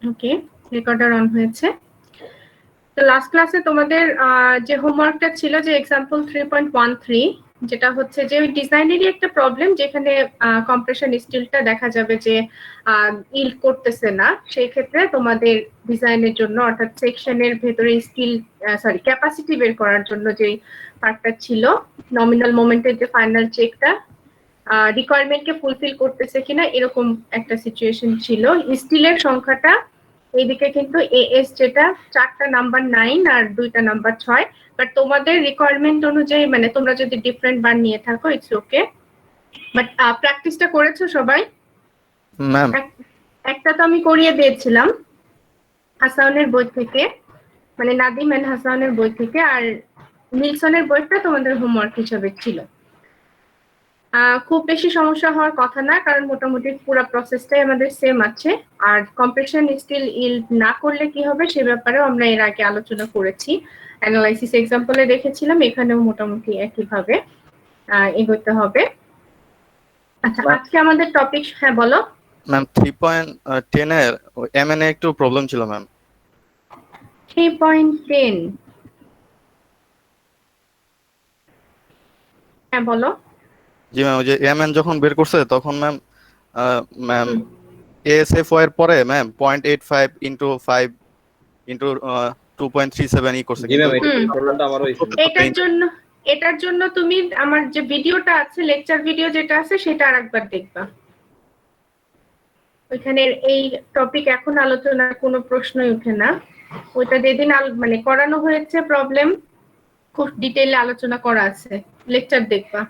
Okay, recorder on হয়েছে। তো last ক্লাসে তোমাদের যে হোমওয়ার্কটা ছিল যে এক্সাম্পল 3.13, যেটা হচ্ছে যে ওই ডিজাইনেরই একটা প্রবলেম, যেখানে কম্প্রেশন স্টিলটা দেখা যাবে যে ইল্ড করতেছে না। সেই ক্ষেত্রে তোমাদের ডিজাইনের জন্য অর্থাৎ সেকশনের ভেতরে স্টিল ক্যাপাসিটি বের করার জন্য যে পার্টটা ছিল, নমিনাল মোমেন্টের যে ফাইনাল চেকটা রিকোয়ারমেন্টকে ফুলফিল করতেছে কিনা, এরকম একটা সিচুয়েশন ছিল। স্টিলের সংখ্যাটা এইদিকে কিন্তু এএস যেটা 4টা নাম্বার 9 আর 2টা নাম্বার 6, বাট তোমাদের রিকোয়ারমেন্ট অনুযায়ী মানে তোমরা যদি ডিফারেন্ট বার নিয়ে থাকো ইটস ওকে, বাট প্র্যাকটিসটা করেছো সবাই? ম্যাম একটা তো আমি করিয়ে দিয়েছিলাম হাসানের বই থেকে, মানে নাদিম এন্ড হাসানের বই থেকে, আর নিলসনের বইটা তোমাদের হোমওয়ার্ক হিসেবে ছিল। খুব বেশি সমস্যা হওয়ার কথা না, কারণ মোটামুটি পুরো প্রসেসটাই আমাদের সেম আছে। আর কম্প্রেশন স্টিল ইল্ড না করলে কি হবে সে ব্যাপারেও আমরা এর আগে আলোচনা করেছি, অ্যানালাইসিস এক্সাম্পলে দেখেছিলাম, এখানেও মোটামুটি একইভাবে এগোতে হবে। আচ্ছা, আজকে আমাদের টপিক, হ্যাঁ বলো। ম্যাম 3.10 এর এমএন এ একটু প্রবলেম ছিল ম্যাম। 3.10, হ্যাঁ বলো। জি ম্যাম, ওই যে এমএন যখন বের করছে তখন ম্যাম ম্যাম এএসএফওয়াই এর পরে ম্যাম 0.85 ইনটু 5 ইনটু 2.37 ই করছে, জি কিন্তু ম্যাম, এই প্রবলেমটা আমারও হয়েছিল। এটার জন্য তুমি আমার যে ভিডিওটা আছে, লেকচার ভিডিও যেটা আছে, সেটা আরেকবার দেখবা। ওইখানে এই টপিক এখন আলোচনার কোনো প্রশ্নই ওঠে না। ওইটা যেদিন মানে করানো হয়েছে প্রবলেম, খুব ডিটেইলে আলোচনা করা আছে, লেকচার দেখবা।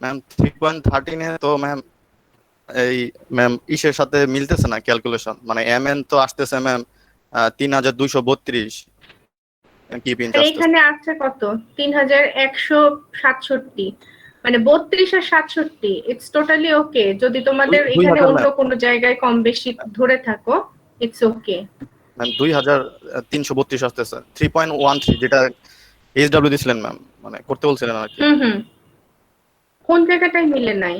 ম্যাম 3.13 এ তো ম্যাম এই ম্যাম ইসের সাথে মিলতেছে না ক্যালকুলেশন, মানে এমএন তো আসতেছে ম্যাম 3232 কি পিঞ্চ আর আসতেছে। এখানে আছে কত? 3167, মানে 32 আর 67, ইটস টোটালি ওকে। যদি তোমাদের এখানে অন্য কোনো জায়গায় কম বেশি ধরে থাকো, ইটস ওকে। ম্যাম 2332 আসতেছে, 3.13 যেটা এইচডব্লিউ দিছিলেন ম্যাম, মানে করতে বলছিলেন আর কি। কোন জায়গাটায় মিলে নাই?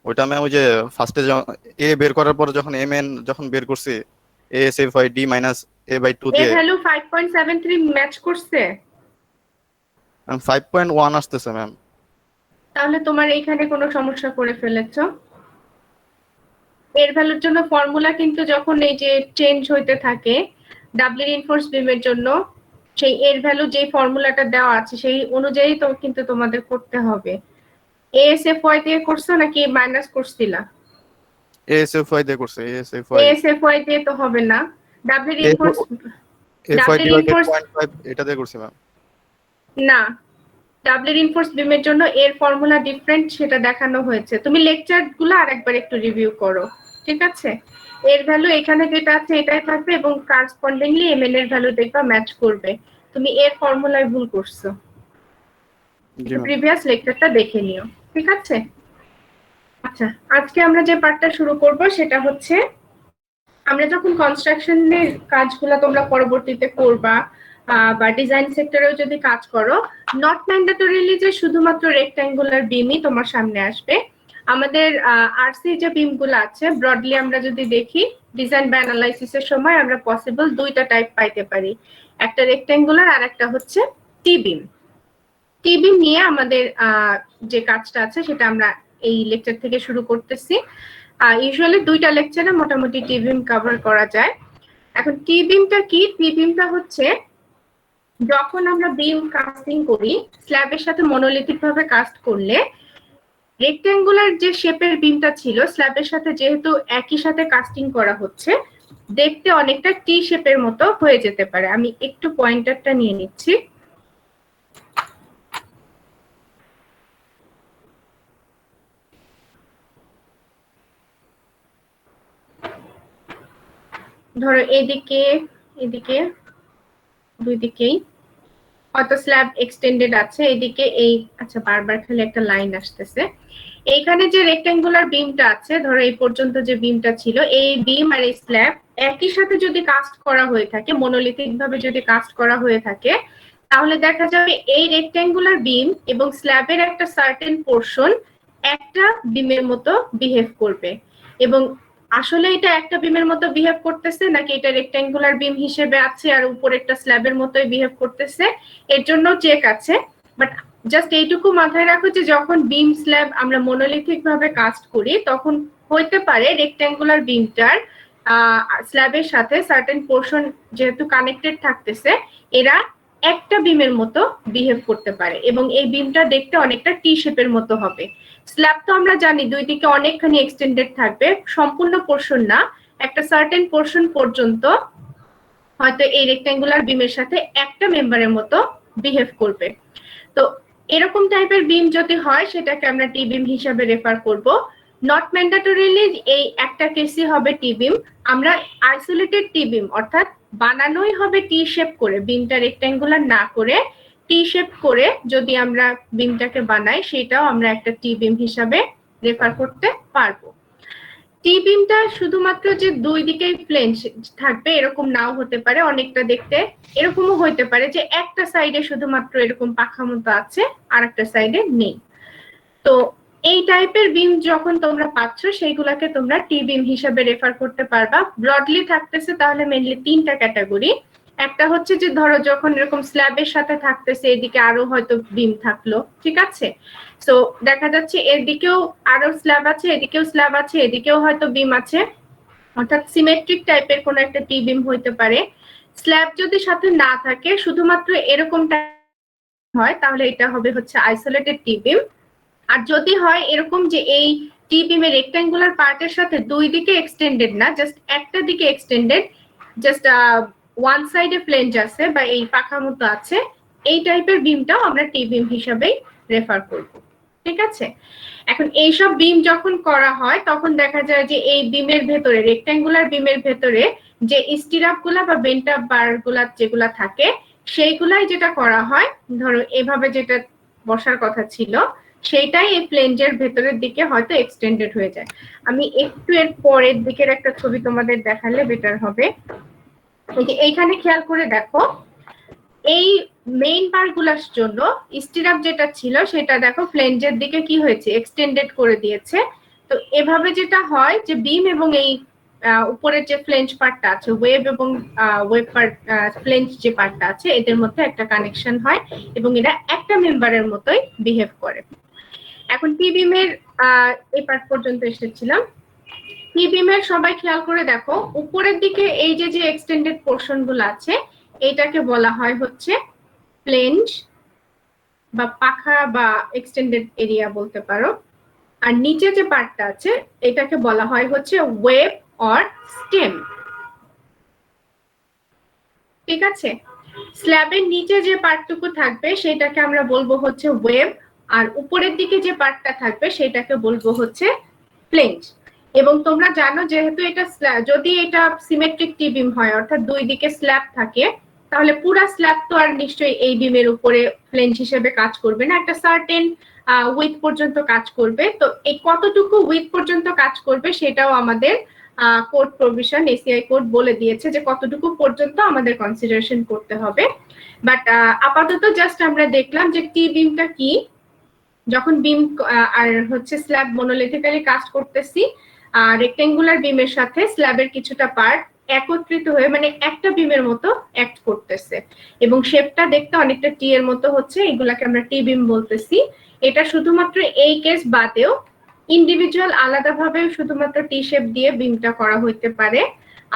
ওইটা ম্যাম ওই যে ফার্স্টে এ বের করার পর যখন এমএন যখন বের করছি, এএসএফআই ডি মাইনাস এ বাই 2 এ দিয়ে ভ্যালু 5.73 ম্যাচ করছে। 5.1 আসতেছে ম্যাম। তাহলে তোমার এখানে কোনো সমস্যা করে ফেলেছো। এর ভ্যালুর জন্য ফর্মুলা কিন্তু যখন এই যে চেঞ্জ হইতে থাকে ডাবল রিইনফোর্স বিমের জন্য, সেই এর ভ্যালু যে ফর্মুলাটা দেওয়া আছে সেই অনুযায়ী তো কিন্তু তোমাদের করতে হবে। এএসএফওয়াই দিয়ে করছো নাকি মাইনাস করছিলা? এএসএফআই দিয়ে করছে, এএসএফওয়াই দিয়ে তো হবে না, ডাবল রিইনফোর্স এফআই ডিভাইডেড 0.5 এটা দিয়ে করছি ম্যাম। না, ডাবল রিইনফোর্স বিমের জন্য এর ফর্মুলা ডিফারেন্ট, সেটা দেখানো হয়েছে। তুমি লেকচারগুলো আরেকবার একটু রিভিউ করো, ঠিক আছে? এর ভ্যালু এখানে যেটা আছে এটাই থাকবে এবং করেসপন্ডিংলি এমএন এর ভ্যালু দেখবা ম্যাচ করবে। তুমি এর ফর্মুলায় ভুল করছো, প্রিভিয়াস লেকচারটা দেখে নিও, ঠিক আছে? আচ্ছা, আজকে আমরা যে পার্টটা শুরু করব সেটা হচ্ছে, আমরা যখন কনস্ট্রাকশনের কাজগুলো তোমরা পরবর্তীতে করবা বা ডিজাইন সেক্টরেও যদি কাজ করো, নট ম্যান্ডেটরিলি যে শুধুমাত্র রেক্ট্যাঙ্গুলার বিমই তোমার সামনে আসবে। আমাদের আরসি যে বিমগুলো আছে, ব্রডলি আমরা যদি দেখি ডিজাইন বা অ্যানালাইসিসের সময় আমরা পসিবল দুইটা টাইপ পাইতে পারি, একটা রেক্ট্যাঙ্গুলার আর একটা হচ্ছে টি বিম। টি বিম নিয়ে আমাদের যে কাজটা আছে সেটা আমরা এই লেকচার থেকে শুরু করতেছি। ইউজুয়ালি দুইটা লেকচারে মোটামুটি টি বিম কভার করা যায়। এখন টি বিমটা কি? টি বিমটা হচ্ছে যখন আমরা বিম কাস্টিং করি, স্ল্যাবের সাথে মনোলিথিক ভাবে কাস্ট করলে রেক্ট্যাঙ্গুলার যে শেপের বিমটা ছিল স্ল্যাবের সাথে যেহেতু একই সাথে কাস্টিং করা হচ্ছে, দেখতে অনেকটা টি শেপের মতো হয়ে যেতে পারে। আমি একটু পয়েন্টারটা নিয়ে নিচ্ছি। ধরো এদিকে এদিকে দুই দিকেই হয়তো স্ল্যাব এক্সটেন্ডেড আছে, এদিকে এই, আচ্ছা বারবার খালি একটা লাইন আসতেছে। এইখানে যে রেক্ট্যাঙ্গুলার বিমটা আছে, ধরো এই পর্যন্ত যে বিমটা ছিল, এই বিম আর এই স্ল্যাব একই সাথে যদি কাস্ট করা হয়ে থাকে, মনোলিথিক ভাবে যদি কাস্ট করা হয়ে থাকে, তাহলে দেখা যাবে এই রেক্ট্যাঙ্গুলার বিম এবং স্ল্যাবের একটা সার্টেন পোরশন একটা বিমের মতো বিহেভ করবে। এবং আসলে এটা একটা বিমের মতো বিহেভ করতেছে নাকি এটা রেক্ট্যাঙ্গুলার বিম হিসেবে আছে আর উপরে একটা স্ল্যাবের মতোই বিহেভ করতেছে, এর জন্য চেক আছে। বাট জাস্ট এইটুকু মাথায় রাখো যে যখন বিম স্ল্যাব আমরা মনোলিথিক ভাবে কাস্ট করি তখন হইতে পারে রেক্ট্যাঙ্গুলার বিমটার স্ল্যাবের সাথে সার্টেন পোর্শন যেহেতু কানেক্টেড থাকতেছে এরা একটা বিমের মতো বিহেভ করতে পারে এবং এই বিমটা দেখতে অনেকটা টি শেপের মতো হবে। স্ল্যাব তো আমরা জানি দুই দিকে অনেকখানি এক্সটেন্ডেড থাকবে, সম্পূর্ণ পোর্শন না, একটা সার্টেন পোর্শন পর্যন্ত হয়তো এই রেক্ট্যাঙ্গুলার বিমের সাথে একটা মেম্বারের মতো বিহেভ করবে। তো এরকম টাইপের বিম যদি হয় সেটাকে আমরা টি বিম হিসাবে রেফার করব। নট ম্যান্ডেটরিলি এই একটা কেসই হবে টি বিম, আমরা আইসোলেটেড টি বিম অর্থাৎ বানানোই হবে টি শেপ করে, বিমটা রেক্ট্যাঙ্গুলার না করে টি শেপ করে যদি আমরা বিমটাকে বানাই সেটাও আমরা একটা টি বিম হিসাবে রেফার করতে পারবো। টি বিমটা শুধুমাত্র যে দুই দিকেই প্লেন থাকবে এরকম নাও হতে পারে, অনেকটা দেখতে এরকমও হইতে পারে যে একটা সাইডে শুধুমাত্র এরকম পাখা মতো আছে আর একটা সাইডে নেই। তো এই টাইপের বিম যখন তোমরা পাচ্ছ সেইগুলাকে তোমরা টি বিম হিসাবে রেফার করতে পারবা। ব্রডলি থাকতেছে তাহলে মেইনলি তিনটা ক্যাটাগরি। একটা হচ্ছে যে ধরো যখন এরকম স্ল্যাবের সাথে থাকতেছে এদিকে আরো হয়তো বিম থাকলো, ঠিক আছে, সো দেখা যাচ্ছে এদিকেও আরো স্ল্যাব আছে, এদিকেও স্ল্যাব আছে, এদিকেও হয়তো বিম আছে, অর্থাৎ সিমেট্রিক টাইপের কোন একটা টি বিম হইতে পারে। স্ল্যাব যদি সাথে না থাকে শুধুমাত্র এরকমটা হয় তাহলে এটা হবে হচ্ছে আইসোলেটেড টি বিম। আর যদি হয় এরকম যে এই টি বিমের রেক্ট্যাঙ্গুলার পার্টের সাথে দুই দিকে এক্সটেন্ডেড না, জাস্ট একটা দিকে এক্সটেন্ডেড, জাস্ট ওয়ান সাইডে ফ্লেঞ্জ আছে বা এই পাখা মতো আছে, এই টাইপের বিমটাও আমরা টি বিম হিসাবেই রেফার করব, ঠিক আছে। এখন এইসব বিম যখন করা হয় তখন দেখা যায় যে এই বিমের ভেতরে রেক্ট্যাঙ্গুলার বিমের ভেতরে যে স্টিরাপ গুলা বা বেন্ট আপ বার গুলা যেগুলা থাকে সেইগুলাই যেটা করা হয়, ধরো এভাবে যেটা বসার কথা ছিল সেইটাই এই ফ্লেঞ্জের ভেতরের দিকে হয়তো এক্সটেন্ডেড হয়ে যায়। আমি একটু এর পরের দিকের একটা ছবি তোমাদের দেখালে বেটার হবে। এইখানে খেয়াল করে দেখো এই মেইন বারগুলার জন্য স্টিরাপ যেটা ছিল সেটা দেখো ফ্লেঞ্জের দিকে কি হয়েছে, এক্সটেন্ডেড করে দিয়েছে। তো এভাবে যেটা হয় যে বিম এবং এই উপরের যে ফ্লেঞ্জ পার্টটা আছে ওয়েব এবং ওয়েব পার্ট ফ্লেঞ্জ যে পার্টটা আছে এদের মধ্যে একটা কানেকশন হয় এবং এরা একটা মেম্বারের মতোই বিহেভ করে। এখন টি বিমের এই পার্ট পর্যন্ত এসেছিলাম। টি বিমের সবাই খেয়াল করে দেখো উপরের দিকে এই যে যে এক্সটেন্ডেড পোর্শন গুলো আছে এটাকে বলা হয় হচ্ছে ফ্লেঞ্জ বা পাখা বা এক্সটেন্ডেড এরিয়া বলতে পারো। আর নিচে যে পার্টটা আছে এটাকে বলা হয় হচ্ছে ওয়েব অর স্টেম, ঠিক আছে। স্ল্যাবের নিচে যে পার্টটুকু থাকবে সেটাকে আমরা বলবো হচ্ছে ওয়েব, আর উপরের দিকে যে পার্টটা থাকবে সেটাকে বলবো হচ্ছে ফ্লেঞ্জ। এবং তোমরা জানো যেহেতু এটা যদি এটা সিমেট্রিক টি বিম হয় অর্থাৎ দুই দিকে স্ল্যাব থাকে তাহলে পুরো স্ল্যাব তো আর নিশ্চয়ই এই বিমের উপরে ফ্লেঞ্জ হিসেবে কাজ করবে না, একটা সার্টেন উইথ পর্যন্ত কাজ করবে। তো এই কতটুকু উইথ পর্যন্ত কাজ করবে সেটাও আমাদের কোড প্রভিশন এসিআই কোড বলে দিয়েছে যে কতটুকু পর্যন্ত আমাদের কনসিডারেশন করতে হবে। বাট আপাতত জাস্ট আমরা দেখলাম যে টি বিমটা কি, যখন বিম আর হচ্ছে স্ল্যাব মনোলিথিক্যালি কাস্ট করতেছি রেক্টেঙ্গুলার বিমের সাথে স্ল্যাবের কিছুটা পার্ট একত্রিত হয়ে মানে একটা বিমের মতো অ্যাক্ট করতেছে এবং শেপটা দেখতে অনেকটা টি এর মতো হচ্ছে, এগুলাকে আমরা টি বিম বলতেছি। এটা শুধুমাত্র এই কেস বাদেও ইন্ডিভিজুয়াল আলাদাভাবে শুধুমাত্র টি শেপ দিয়ে বিমটা করা হইতে পারে,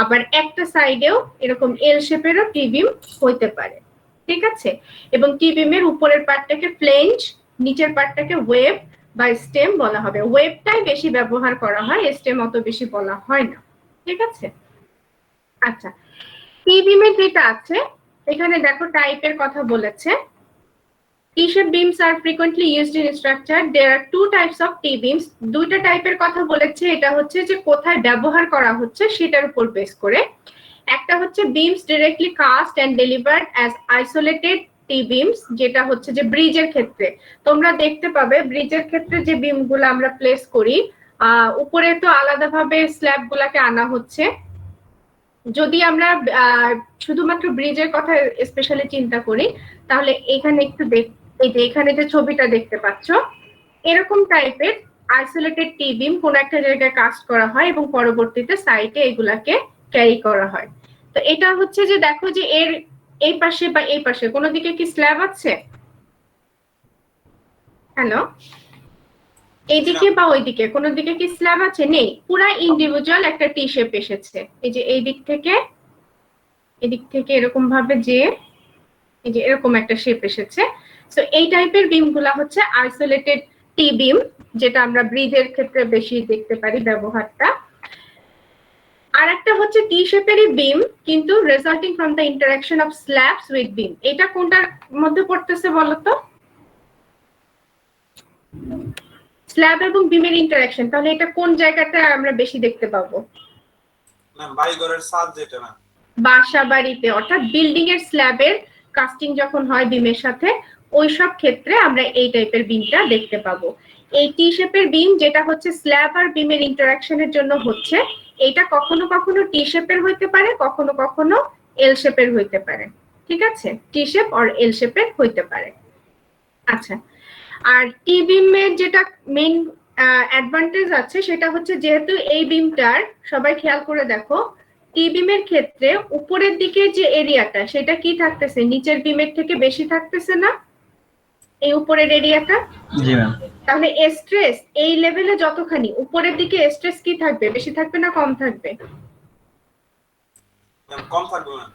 আবার একটা সাইডেও এরকম এল শেপেরও টি বিম হইতে পারে, ঠিক আছে। এবং টি বিমের উপরের পার্টটাকে ফ্লেঞ্জ, নিচের পার্টটাকে ওয়েব বা স্টেম বলা হবে। ওয়েবটাই বেশি ব্যবহার করা হয়, স্টেম অত বেশি বলা হয় না, ঠিক আছে। আচ্ছা, টি বিমের যেটা আছে এখানে দেখো টাইপের কথা বলেছে। T-shaped beams are frequently used in structure. There are two types of T-beams. দুইটা টাইপের কথা বলেছে, এটা হচ্ছে যে কোথায় ব্যবহার করা হচ্ছে সেটার উপর বেস করে। একটা হচ্ছে beams directly cast and delivered as isolated T-beams, যেটা হচ্ছে যে ব্রিজের ক্ষেত্রে তোমরা দেখতে পাবে ব্রিজের ক্ষেত্রে যে বিমগুলো আমরা প্লেস করি উপরে তো আলাদাভাবে স্ল্যাব গুলাকে আনা হচ্ছে। যদি আমরা শুধুমাত্র ব্রিজের কথা স্পেশালি চিন্তা করি তাহলে এখানে একটু এই যে এখানে যে ছবিটা দেখতে পাচ্ছ এরকম টাইপের আইসোলেটেড টি বিম কোন একটা জায়গায় কাস্ট করা হয় এবং পরবর্তীতে সাইটে এগুলাকে ক্যারি করা হয়। তো এটা হচ্ছে যে দেখো যে এর এই পাশে বা এই পাশে কোন দিকে কি স্ল্যাব আছে? হ্যালো, এইদিকে বা ওইদিকে কোন দিকে কি স্ল্যাব আছে? নেই, পুরা ইন্ডিভিজুয়াল একটা টি শেপ এসেছে। এই যে এই দিক থেকে এদিক থেকে এরকম ভাবে যে এই যে এরকম একটা শেপ এসেছে। সো এই টাইপের বিম গুলা হচ্ছে আইসোলেটেড টি বিম, যেটা আমরা ব্রিজের ক্ষেত্রে বেশি দেখতে পারি ব্যবহারটা। আর একটা হচ্ছে টি শেপেরই বিম, কিন্তু resulting from the interaction of slabs with beam. এটা কোনটার মধ্যে পড়তেছে বলতো? স্ল্যাব এবং বিমের ইন্টারাকশন। তাহলে এটা কোন জায়গাটা আমরা বেশি দেখতে পাবো? ম্যাম বাড়িঘরের ছাদ যেটা না, বাসা বাড়িতে, অর্থাৎ বিল্ডিং এর স্ল্যাবের কাস্টিং যখন হয় বিমের সাথে, ওই সব ক্ষেত্রে আমরা এই টাইপের বিমটা দেখতে পাবো। এই টি শেপের বিম যেটা হচ্ছে স্ল্যাব আর বিমের ইন্টারাকশনের জন্য হচ্ছে, এটা কখনো কখনো টি শেপের হইতে পারে, কখনো কখনো এল শেপের হইতে পারে। ঠিক আছে, টি শেপ আর এল শেপের হইতে পারে। আচ্ছা, আর টি বিমের যেটা মেইন অ্যাডভান্টেজ আছে সেটা হচ্ছে, যেহেতু এই বিমটার, সবাই খেয়াল করে দেখো, টি বিমের ক্ষেত্রে উপরের দিকে যে এরিয়াটা সেটা কি থাকতেছে, নিচের বিমের থেকে বেশি থাকতেছে না এই উপরের এরিয়াটা? জি ম্যাম। তাহলে স্ট্রেস এই লেভেলে যতখানি উপরের দিকে, স্ট্রেস কি থাকবে, বেশি থাকবে না কম থাকবে? ম্যাম কম থাকবে ম্যাম।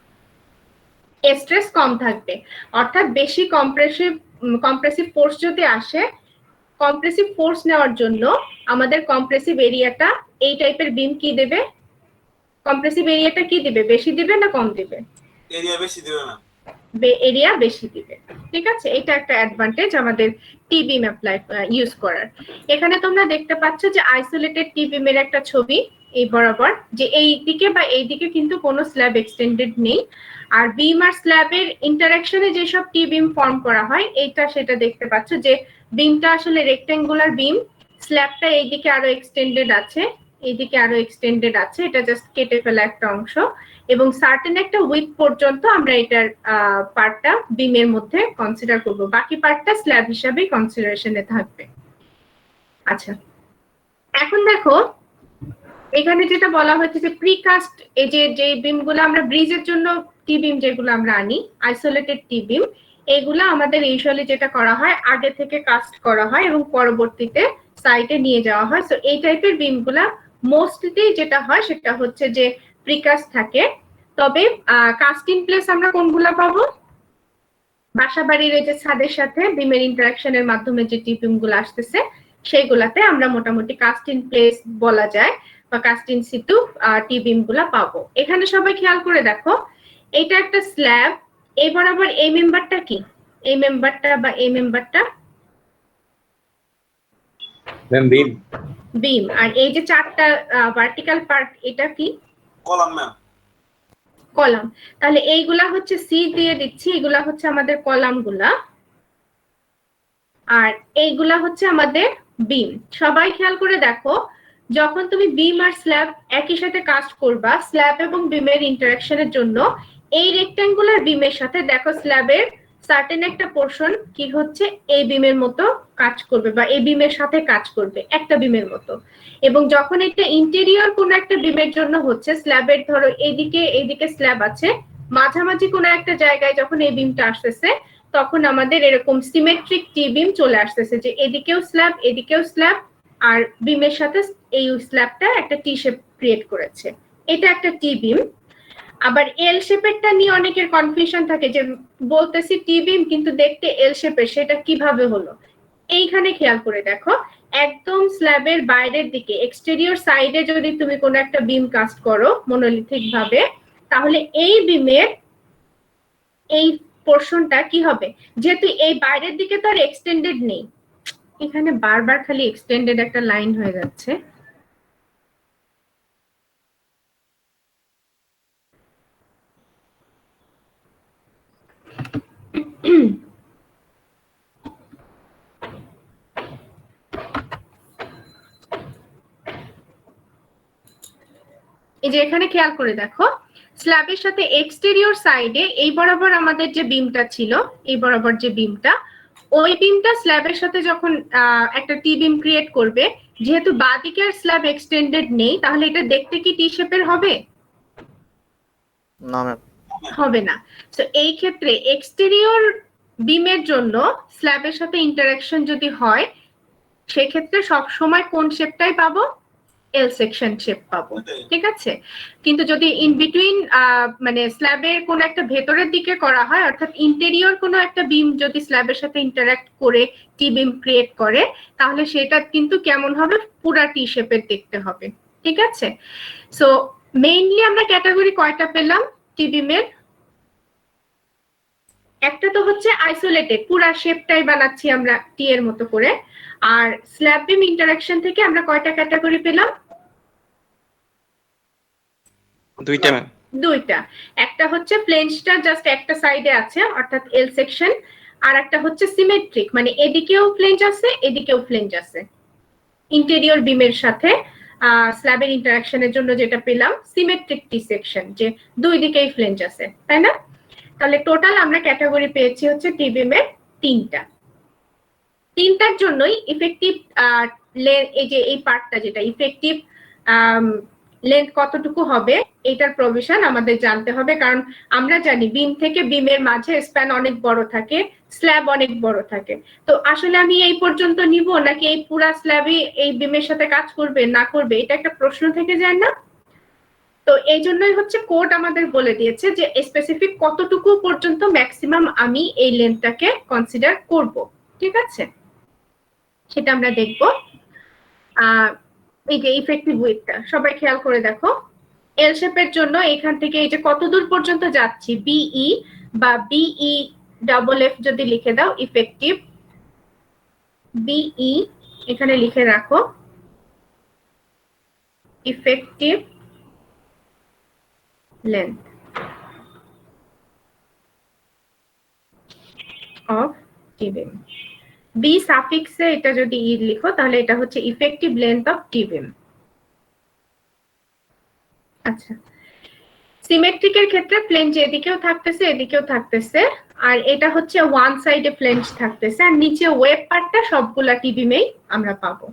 স্ট্রেস কম থাকবে, অর্থাৎ বেশি কম্প্রেসিভ ফোর্স যদি আসে, কম্প্রেসিভ ফোর্স নেওয়ার জন্য আমাদের কম্প্রেসিভ এরিয়াটা এই টাইপের বিম কি দেবে? কম্প্রেসিভ এরিয়াটা কি দিবে, বেশি দিবে না কম দিবে? এরিয়া বেশি দিবে না। এরিয়া বেশি দিবে। ঠিক আছে, এটা একটা অ্যাডভান্টেজ আমাদের টি বিম অ্যাপ্লাই ইউজ করার। এখানে তোমরা দেখতে পাচ্ছ যে আইসোলেটেড টি বিমের একটা ছবি এই বরাবর, যে এই দিকে বা এই দিকে কিন্তু কোনো স্ল্যাব এক্সটেন্ডেড নেই। আর বিম আর স্ল্যাবের ইন্টারাকশনে যেসব টি বিম ফর্ম করা হয়, এইটা সেটা দেখতে পাচ্ছ যে বিমটা আসলে রেক্টেঙ্গুলার বিম, স্ল্যাবটা এইদিকে আরো এক্সটেন্ডেড আছে, এইদিকে আরো এক্সটেন্ডেড আছে, এটা জাস্ট কেটে ফেলা একটা অংশ, এবং সার্টেন একটা উইথ পর্যন্ত আমরা এটার পার্টটা বিমের মধ্যে কনসিডার করব, বাকি পার্টটা স্ল্যাব হিসাবে কনসিডারেশনে থাকবে। আচ্ছা, এখন দেখো এখানে যেটা বলা হয়েছে যে প্রিকাস্ট, এই যে বিমগুলো আমরা ব্রিজের জন্য টি বিম যেগুলো আমরা আনি, আইসোলেটেড টি বিম, এগুলো আমাদের ইউজুয়ালি যেটা করা হয়, আগে থেকে কাস্ট করা হয় এবং পরবর্তীতে সাইটে নিয়ে যাওয়া হয়। সো এই টাইপের বিমগুলা মোস্টলি যেটা হয় সেটা হচ্ছে যে প্রিকাস্ট থাকে। তবে কাস্ট ইন প্লেস আমরা কোনগুলা পাবো? বাসা বাড়ির এই যে ছাদের সাথে বিমের ইন্টারাকশনের মাধ্যমে যে টি বিম গুলো আসতেছে, সেইগুলাতে আমরা মোটামুটি কাস্ট ইন প্লেস বলা যায় বা কাস্ট ইন সিটু টি বিম গুলা পাবো। এখানে সবাই খেয়াল করে দেখো, এটা একটা স্ল্যাব, এই বরাবর এই মেম্বারটা কি, এই মেম্বারটা বা এই মেম্বারটা ম্যাম বিম। বিম। আর এই যে চারটা ভার্টিক্যাল পার্ট, এটা কি? Column ma'am. কলাম। তাহলে এইগুলা হচ্ছে সি দিয়ে দিচ্ছি, এগুলা হচ্ছে আমাদের কলাম গুলা, আর এইগুলা হচ্ছে আমাদের বিম। সবাই খেয়াল করে দেখো, যখন তুমি বিম আর স্ল্যাব একই সাথে কাস্ট করবা, স্ল্যাব এবং বিমের ইন্টারাকশনের জন্য এই রেক্ট্যাঙ্গুলার বিমের সাথে দেখো স্ল্যাবের সার্টেন একটা পোর্শন কি হচ্ছে এই বিমের মতো কাজ করবে বা এই বিমের সাথে কাজ করবে একটা বিমের মতো। এবং যখন এটা ইন্টেরিয়র কোন একটা বিমের জন্য হচ্ছে, স্ল্যাবের ধরো এইদিকে স্ল্যাব আছে, মাঝামাঝি কোনো একটা জায়গায় যখন এই বিমটা আসতেছে, তখন আমাদের এরকম সিমেট্রিক টি বিম চলে আসতেছে, যে এদিকেও স্ল্যাব এদিকেও স্ল্যাব, আর বিমের সাথে এই স্ল্যাবটা একটা টি শেপ ক্রিয়েট করেছে, এটা একটা টি বিম। আবার এল শেপেরটা নিয়ে অনেকের কনফিউশন থাকে, যে বলতেছি টি বিম কিন্তু দেখতে এল শেপের, সেটা কিভাবে হলো? এইখানে খেয়াল করে দেখো, একদম স্ল্যাবের বাইরের দিকে এক্সটেরিয়র সাইডে যদি তুমি কোনো একটা বিম কাস্ট করো মনোলিথিক ভাবে, তাহলে এই বিমের এই পোর্শনটা কি হবে, যেহেতু এই বাইরের দিকে তো আর এক্সটেন্ডেড নেই, এখানে বারবার খালি এক্সটেন্ডেড একটা লাইন হয়ে যাচ্ছে, এই যে এখানে খেয়াল করে দেখো, স্ল্যাবের সাথে এক্সটেরিয়র সাইডে এই বরাবর আমাদের যে বিমটা ছিল, এই বরাবর যে বিমটা, ওই বিমটা স্ল্যাবের সাথে যখন একটা টি বিম ক্রিয়েট করবে, যেহেতু বাঁদিকের স্ল্যাব এক্সটেন্ডেড নেই, তাহলে এটা দেখতে কি টি শেপের হবে? না ম্যাম। হবে না। তো এই ক্ষেত্রে এক্সটেরিয়র বিমের জন্য স্ল্যাবের সাথে ইন্টারাকশন যদি হয়, সেক্ষেত্রে সব সময় কোন শেপটাই পাবো? এল সেকশন শেপ পাবো, ঠিক আছে? কিন্তু যদি ইন বিটুইন মানে স্ল্যাবের কোন একটা ভেতরের দিকে করা হয়, অর্থাৎ ইন্টেরিয়র কোনো একটা বিম যদি স্ল্যাবের সাথে ইন্টারঅ্যাক্ট করে টি বিম ক্রিয়েট করে, তাহলে সেটা কিন্তু কেমন হবে? পুরা টি শেপের দেখতে হবে, ঠিক আছে? সো মেইনলি আমরা ক্যাটাগরি কয়টা পেলাম টি বিমের? একটা তো হচ্ছে আইসোলেটেড, পুরা শেপটাই বানাচ্ছি আমরা টি এর মতো করে। আর স্ল্যাব বিম ইন্টারাকশন থেকে আমরা কয়টা ক্যাটাগরি পেলাম? দুইটা ম্যাম। দুইটা। একটা হচ্ছে প্লেনসটা জাস্ট একটা সাইডে আছে, অর্থাৎ এল সেকশন, আর একটা হচ্ছে সিমেট্রিক, মানে এদিকেও ফ্লেঞ্জ আছে এদিকেও ফ্লেঞ্জ আছে। ইন্টেরিয়র বিমের সাথে স্ল্যাবের ইন্টারাকশনের জন্য যেটা পেলাম সিমেট্রিক টি সেকশন, যে দুই দিকেই ফ্লেঞ্জ আছে, তাই না? তাহলে টোটাল আমরা ক্যাটাগরি পেয়েছি হচ্ছে টি বিমের তিনটার জন্যই ইফেক্টিভ এই যে এই পার্টটা যেটা ইফেক্টিভ লেন্থ কতটুকু হবে এটার প্রভিশন আমাদের জানতে হবে, কারণ আমরা জানি বিম থেকে বিমের মাঝে স্প্যান অনেক বড় থাকে, স্ল্যাব অনেক বড় থাকে। তো আসলে আমি এই পর্যন্ত নিব নাকি এই পুরা স্ল্যাবই এই বিমের সাথে কাজ করবে না করবে, এটা একটা প্রশ্ন থেকে যায় না? তো এই জন্যই হচ্ছে কোড আমাদের বলে দিয়েছে যে স্পেসিফিক কতটুকু পর্যন্ত ম্যাক্সিমাম আমি এই লেন্থটাকে কনসিডার করব, ঠিক আছে? সেটা আমরা দেখব। এই যে ইফেক্টিভ উইথটা সবাই খেয়াল করে দেখো, এল শেপের জন্য এখান থেকে এই যে কত দূর পর্যন্ত যাচ্ছি, বিই বা বিই ডাবল এফ যদি লিখে দাও, ইফেক্টিভ বিই এখানে লিখে রাখো, effective length of T beam. B সাফিক্সে এটা যদি ই লিখো তাহলে এটা হচ্ছে effective length of T beam. আচ্ছা, সিমেট্রিকের ক্ষেত্রে ফ্লেঞ্জ এদিকেও থাকতেছে এদিকেও থাকতেছে, আর এটা হচ্ছে ওয়ান সাইডে ফ্লেঞ্জ থাকতেছে, আর নিচে ওয়েব পার্টটা সবগুলা টি বিমেই আমরা পাবো।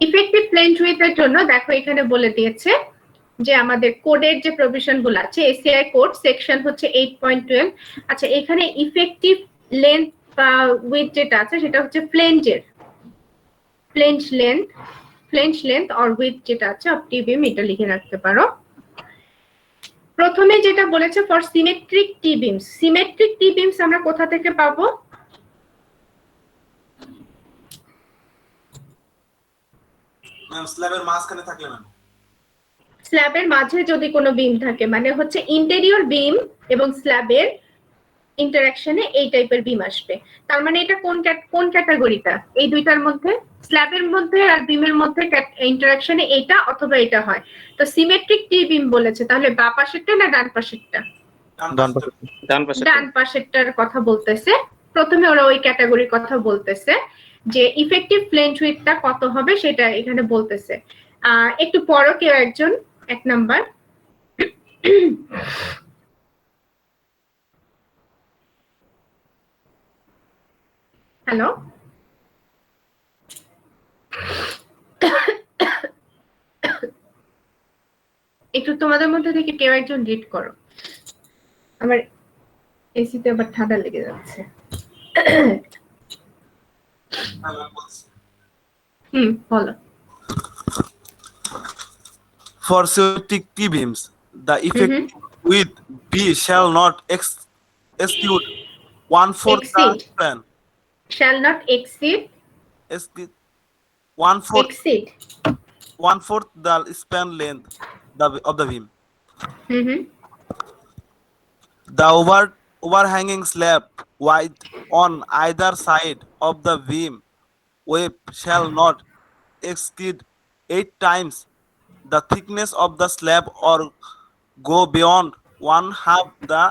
ইফেক্টিভ ফ্লেঞ্জ উইথের জন্য দেখো এখানে বলে দিয়েছে যে আমাদের কোডের যে প্রভিশন গুলো আছে, এসিআই কোড সেকশন হচ্ছে 8.12। আচ্ছা, এখানে ইফেক্টিভ লেন্থ বা উইথ যেটা আছে সেটা হচ্ছে ফ্লেঞ্জের ফ্লেঞ্জ লেন্থ অর উইথ যেটা আছে অফ টি বিম, এটা লিখে রাখতে পারো। প্রথমে যেটা বলেছে for symmetric T beans, symmetric T beans আমরা কোথা থেকে পাবো? ম্যাম স্ল্যাবের মাঝখানে থাকলে ম্যাম। স্ল্যাবের মাঝে যদি কোনো বিম থাকে, মানে হচ্ছে ইন্টেরিয়র বিম এবং স্ল্যাবের ইন্টারাকশনে এই টাইপের বিম আসবে। তার মানে এটা কোন ক্যাটাগরিটা? এই দুইটার মধ্যে, স্ল্যাবের মধ্যে আর বিমের মধ্যে ইন্টারাকশনে এটা অথবা এটা হয়। তো সিমেট্রিক টি বিম বলেছে, তাহলে বাঁ পাশেরটা না ডান পাশেরটা? ডান পাশেরটার কথা বলতেছে। প্রথমে ওরা ওই ক্যাটাগরির কথা বলতেছে যে ইফেক্টিভ ফ্লেঞ্জ উইথটা কত হবে সেটা এখানে বলতেছে। একটু পরও কেউ একজন, 1 নাম্বার। হ্যালো, একটু তোমাদের মধ্যে থেকে কেউ একজন রিড করো, আমার এসিতে আবার ঠান্ডা লেগে যাচ্ছে। বলো। For symmetric T-beams, the effective width B shall not exceed 1/4 the Exceed. span. Shall not exceed. Exceed 1/4 Exceed. 1/4 the span length of the beam. The overhanging slab width on either side of the beam web shall not exceed 8 times the thickness of the slab or go beyond 1/2 the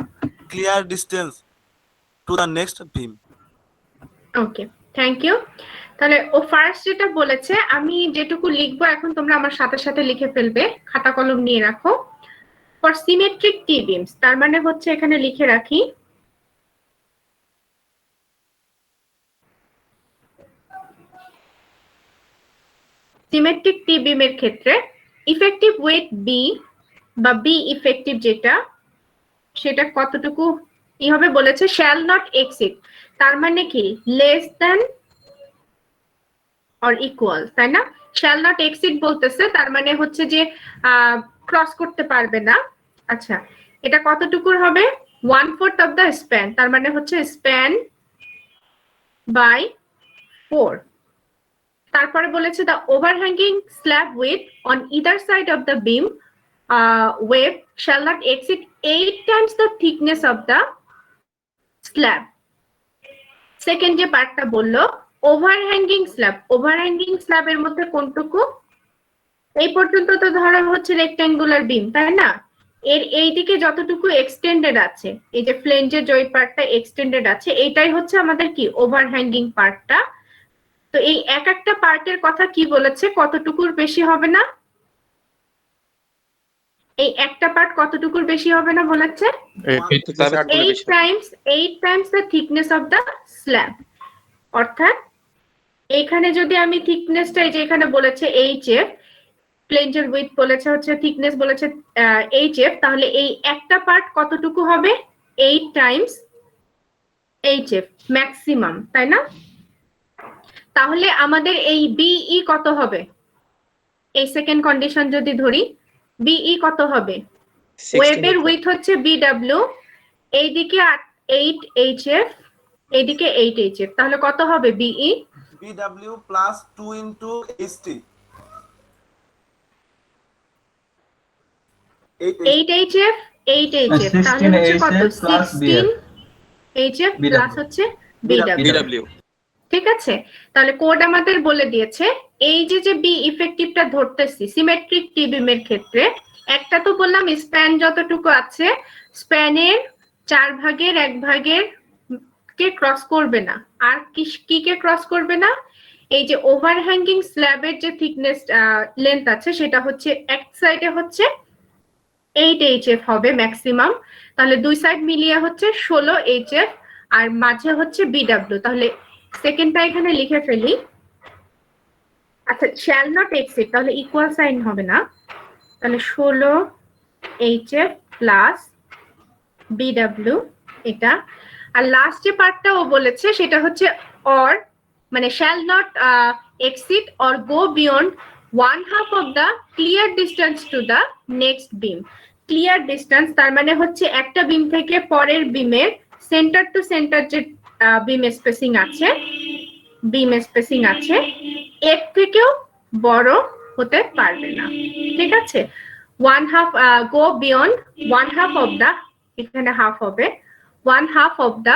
clear distance to the next beam. Okay, thank you. তাহলে ও first যেটা বলেছে, আমি যেটুকু লিখবো এখন তোমরা আমার সাথে সাথে লিখে ফেলবে, খাতা কলম নিয়ে রাখো। ফর সিমেট্রিক টি বিমস, তার মানে হচ্ছে এখানে লিখে রাখি সিমেট্রিক টি বিমের ক্ষেত্রে ইফেক্টিভ ওয়েট বি বা বি ইফেক্টিভ যেটা সেটা কতটুকু হবে বলেছে শ্যাল নট এক্সিড, তার মানে কি লেস দ্যান অর ইকুয়াল, তাই না? শ্যাল নট এক্সিড বলতেছে, তার মানে হচ্ছে যে ক্রস করতে পারবে না। আচ্ছা, এটা কতটুকুর হবে? 1/4 অফ দ্য স্প্যান, তার মানে হচ্ছে স্প্যান বাই 4। তারপরে বলেছে the overhanging slab width on either side of the beam web shall not exceed 8 times the thickness of the slab. Second যে পার্টটা বললো ওভারহ্যাঙ্গিং স্ল্যাব, ওভারহ্যাঙ্গিং স্ল্যাবের মধ্যে কোনটুকু? এই পর্যন্ত তো ধরা হচ্ছে রেক্ট্যাঙ্গুলার বিম, তাই না? এর এই দিকে যতটুকু এক্সটেন্ডেড আছে, এই যে ফ্লেঞ্জের যে পার্টটা এক্সটেন্ডেড আছে, এইটাই হচ্ছে আমাদের কি ওভারহ্যাঙ্গিং পার্টটা। তো এই এক একটা পার্টের কথা কি বলেছে, কতটুকুর বেশি হবে না? এই একটা পার্ট কতটুকুর বেশি হবে না বলেছে? 8 times the thickness of the slab. অর্থাৎ এইখানে যদি আমি থিকনেসটা, এই যে এখানে বলেছে এইচএফ, ফ্লেঞ্জের উইথ বলেছে হচ্ছে থিকনেস বলেছে এইচএফ, তাহলে এই একটা পার্ট কতটুকু হবে? 8 টাইমস এইচএফ ম্যাক্সিমাম, তাই না? তাহলে আমাদের এই বিই কত হবে? এই সেকেন্ড কন্ডিশন যদি ধরি, বিই কত হবে? ওয়েবের উইথ হচ্ছে বিডব্লিউ, এইদিকে 8 এইচএফ, এইদিকে 8 এইচএফ, তাহলে কত হবে B? BW plus 2 into HT. 8 HF 8 HF, তাহলে হচ্ছে কত? 16 এইচএফ প্লাস হচ্ছে বিডব্লিউ। ঠিক আছে, তাহলে কোড আমাদের বলে দিয়েছে এই যে বি ইফেক্টিভটা ধরতেছি সিমেট্রিক টি বিমের ক্ষেত্রে, একটা তো বললাম স্প্যান যতটুকু আছে স্প্যানের 4 ভাগের 1 ভাগের কে ক্রস করবে না। আর কি কে ক্রস করবে না? এই যে ওভারহ্যাঙ্গিং স্ল্যাবের যে থিকনেস লেন্থ আছে সেটা হচ্ছে এক সাইডে হচ্ছে 8 এইচএফ হবে ম্যাক্সিমাম, তাহলে দুই সাইড মিলিয়ে হচ্ছে 16 এইচএফ, আর মাঝে হচ্ছে বিডব্লিউ। তাহলে সেকেন্ডটা এখানে লিখে ফেলি। আচ্ছা, শ্যাল নট এক্সিড, তাহলে ইকুয়াল সাইন হবে না, তাহলে 16 এইচএফ প্লাস বিডব্লিউ এটা। আর লাস্ট যে পার্টটা ও বলেছে সেটা হচ্ছে অর, মানে shall not exceed or go beyond 1/2 of the clear distance to the next beam. Clear distance তার মানে হচ্ছে একটা বিম থেকে পরের বিমের সেন্টার টু সেন্টার যে বিম স্পেসিং আছে এর থেকেও বড় হতে পারবে না। ঠিক আছে, 1/2 গো বিয়ন্ড 1/2 অফ দ্য, এখানে হাফ হবে 1/2 of the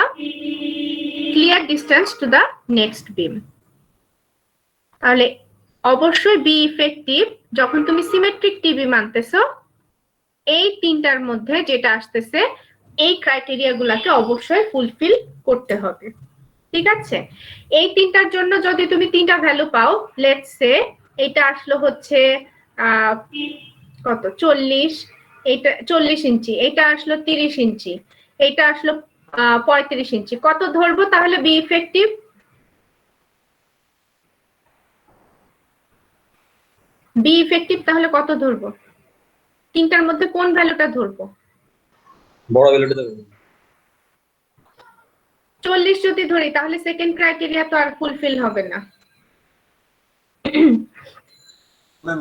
clear distance to the next beam. তাহলে অবশ্যই বি ইফেক্টিভ যখন তুমি সিমেট্রিক টিবি মানতেছো, এই তিনটার মধ্যে যেটা আসতেছে এই ক্রাইটেরিয়া গুলাকে অবশ্যই ফুলফিল করতে হবে। ঠিক আছে, এই তিনটার জন্য যদি তুমি তিনটা ভ্যালু পাও, লেটস সে এটা আসলো হচ্ছে কত 40, এটা 40 ইঞ্চি, এটা আসলো 30 ইঞ্চি, এটা আসলো 35 ইঞ্চি, কত ধরবো তাহলে বি ইফেক্টিভ? বি ইফেক্টিভ তাহলে কত ধরবো? তিনটার মধ্যে কোন ভ্যালুটা ধরবো? বড় ভ্যালুটা দেবো। 40 যদি ধরি তাহলে সেকেন্ড ক্রাইটেরিয়া তো আর ফুলফিল হবে না। ম্যাম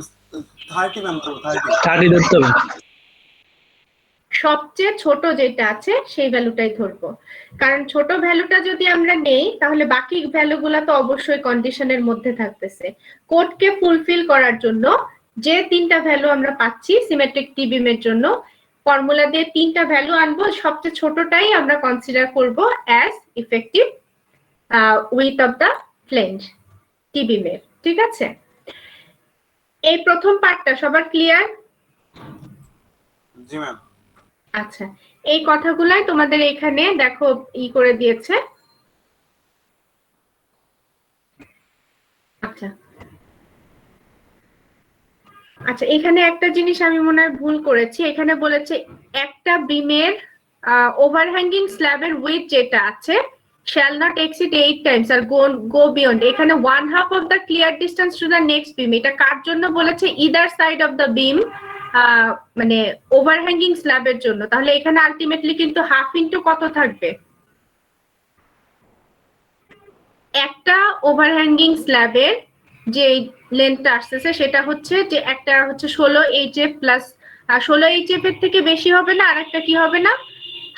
30 ম্যাম, 30 ধরতে হবে। সবচেয়ে ছোট যেটা আছে সেই ভ্যালুটাই ধরবো, কারণ ছোট ভ্যালুটা যদি আমরা নেই তাহলে বাকি ভ্যালুগুলা তো অবশ্যই কন্ডিশনের মধ্যে থাকতেছে। কোডকে ফুলফিল করার জন্য যে তিনটা ভ্যালু আমরা পাচ্ছি সিমেট্রিক টি বিমের জন্য, ফর্মুলা দিয়ে তিনটা ভ্যালু আনবো, সবচেয়ে ছোটটাই আমরা কনসিডার করব as effective width of the flange T বিমের। ঠিক আছে, এই প্রথম পার্টটা সবার ক্লিয়ার? জি ম্যাম। আচ্ছা, এই কথাগুলাই তোমাদের এখানে দেখো করে দিয়েছে। আচ্ছা আচ্ছা, এখানে একটা জিনিস আমি মনে হয় ভুল করেছি, এখানে বলেছে একটা বিমের ওভারহ্যাঙ্গিং স্ল্যাবের উইথ যেটা আছে shall not exceed 8 times R go beyond, এখানে 1/2 of the clear distance to the next beam, এটা কার জন্য বলেছে? either side of the beam, মানে ওভারহ্যাঙ্গিং স্ল্যাবের জন্য। তাহলে এখানে আলটিমেটলি কিন্তু হাফ ইনটু কত থাকবে? একটা ওভারহ্যাঙ্গিং স্ল্যাবের যে লেন্থটা আসতেছে সেটা হচ্ছে যে একটা হচ্ছে 16 HF প্লাস 16 HF এর থেকে বেশি হবে না, আর একটা কি হবে না,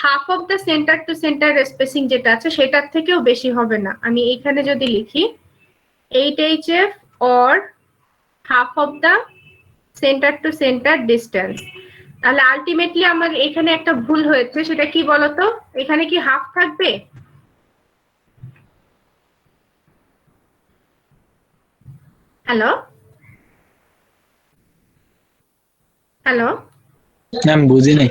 half of the centre to centre spacing যেটা আছে সেটার থেকেও বেশি হবে না। আমি এখানে যদি লিখি 8 HF or half of the centre to centre distance, তাহলে আলটিমেটলি আমার এখানে একটা ভুল হয়েছে, সেটা কি বলতো? এখানে কি হাফ থাকবে? হ্যালো হ্যালো ম্যাম বুঝি নাই।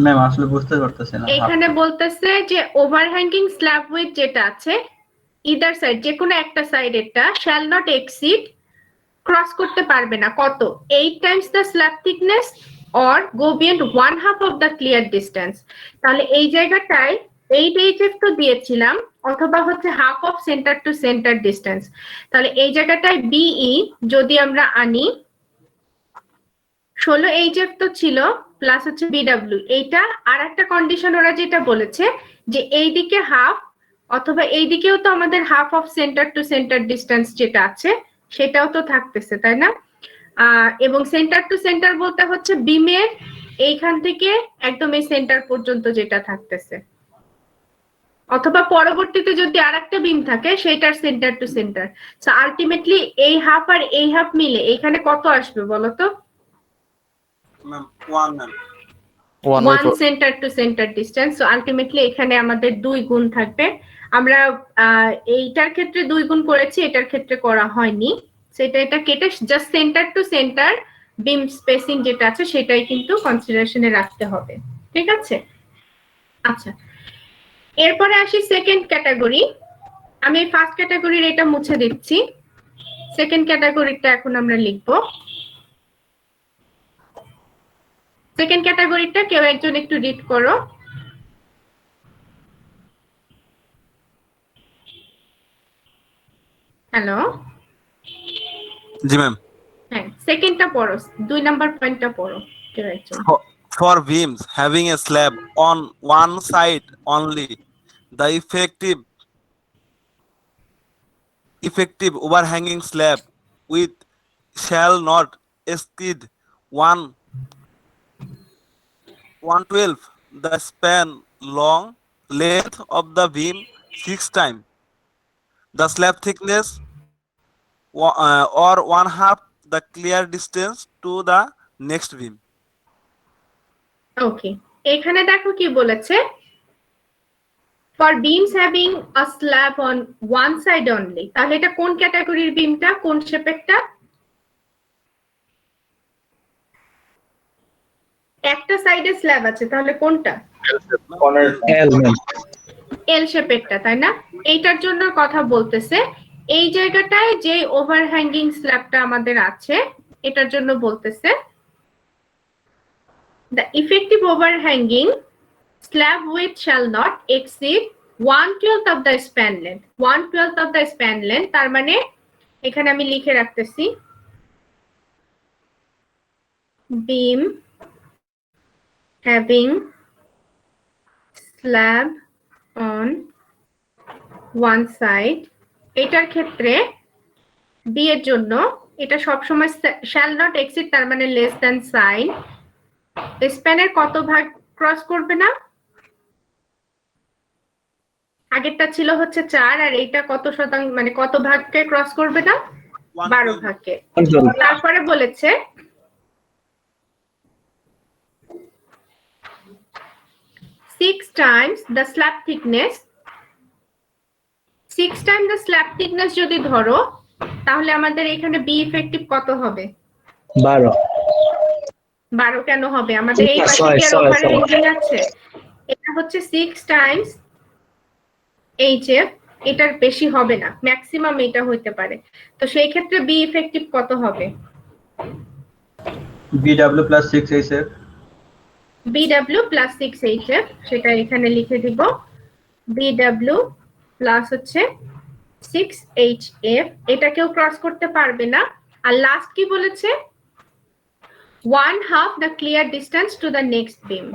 ম্যাম আসলে বুঝতে পারতেছি না। এখানে বলতেছে যে ওভারহ্যাঙ্গিং স্ল্যাব উইথ যেটা আছে ইদার সাইড, যে কোনো একটা সাইড, এটা শ্যাল নট এক্সিড, ক্রস করতে পারবে না কত? 8 times the slab thickness or go beyond 1/2 of the clear distance. তাহলে এই জায়গাটায় 8 HF তো দিয়েছিলাম, অথবা হচ্ছে half of centre to centre distance. তাহলে এই জায়গাটায় BE যদি আমরা আনি, 16 HF তো ছিল, প্লাস হচ্ছে BW, এইটা আর একটা কন্ডিশন ওরা যেটা বলেছে যে এইদিকে হাফ, অথবা এইদিকেও তো আমাদের half of centre to centre distance যেটা আছে সেটাও তো থাকতেছে, তাই না? এবং সেন্টার টু সেন্টার বলতে হচ্ছে বিমের এইখান থেকে একদম এই সেন্টার পর্যন্ত যেটা থাকতেছে, অথবা পরবর্তীতে যদি আরেকটা বিম থাকে সেটার centre to centre. So ultimately এই হাফ আর এই হাফ মিলে এখানে কত আসবে বলো তো? Ma'am 1 ma'am. 1 centre to centre distance. So ultimately এখানে আমাদের 2 গুণ থাকবে। আমরা এইটার ক্ষেত্রে 2 গুণ করেছি, এটার ক্ষেত্রে করা হয়নি, সেটা এটা কেটে just centre to centre beam spacing যেটা আছে সেটাই কিন্তু কনসিডারেশনে রাখতে হবে, ঠিক আছে? আচ্ছা, এরপরে আসি সেকেন্ড ক্যাটাগরি। আমি ফার্স্ট ক্যাটাগরির এটা মুছে দিচ্ছি, সেকেন্ড ক্যাটাগরিটা এখন আমরা লিখবো। সেকেন্ড ক্যাটাগরিটা কেউ একজন একটু রিড করো। হ্যালো, জি ম্যাম। হ্যাঁ সেকেন্ডটা পড়ো, 2 নাম্বার পয়েন্টটা পড়ো কেউ একজন। For beams having a slab on one side only, the effective overhanging slab with shall not exceed 1/12 the span long length of the beam 6 times the slab thickness or 1/2 the clear distance to the next beam. ওকে, এখানে দেখো কি বলেছে, for beans having a slab on one side only. তাহলে এটা কোন ক্যাটাগরির বিমটা, কোন শেপেরটা? একটা সাইডে স্ল্যাব আছে, তাহলে কোনটা? এল ম্যাম। এল শেপেরটা, তাই না? এইটার জন্য কথা বলতেছে। এই জায়গাটায় যে ওভারহ্যাঙ্গিং স্ল্যাবটা আমাদের আছে এটার জন্য বলতেছে the effective overhanging slab width shall not exceed 1/12 of the span length. 1/12 of the span length, তার মানে এখানে আমি লিখে রাখতেছি beam having slab on one side, এটার ক্ষেত্রে বি এর জন্য এটা সবসময় shall not exceed, তার মানে less than সাইন, স্প্যানের কত ভাগ ক্রস করবে না? আগেরটা ছিল হচ্ছে 4, আর এইটা কত শতাংশ, মানে কত ভাগকে ক্রস করবে না? 12 ভাগকে। তারপরে বলেছে six times the slab thickness, 6 time the slab thickness যদি ধরো তাহলে আমাদের এখানে বি ইফেক্টিভ কত হবে? 12। 12 কেন হবে? আমাদের এই পাশে কি আর ওভারহ্যাঙ্গিং আছে? এটা হচ্ছে 6 টাইমস HF, এটার বেশি হবে না, ম্যাক্সিমাম এটা হইতে পারে। তো সেই ক্ষেত্রে বি ইফেক্টিভ কত হবে? BW plus 6 HF। BW plus 6 HF, সেটা এখানে লিখে দিব। BW প্লাস হচ্ছে 6HF, এটাকেও ক্রস করতে পারবে না। আর লাস্ট কি বলেছে, 1/2 the clear distance to the next beam।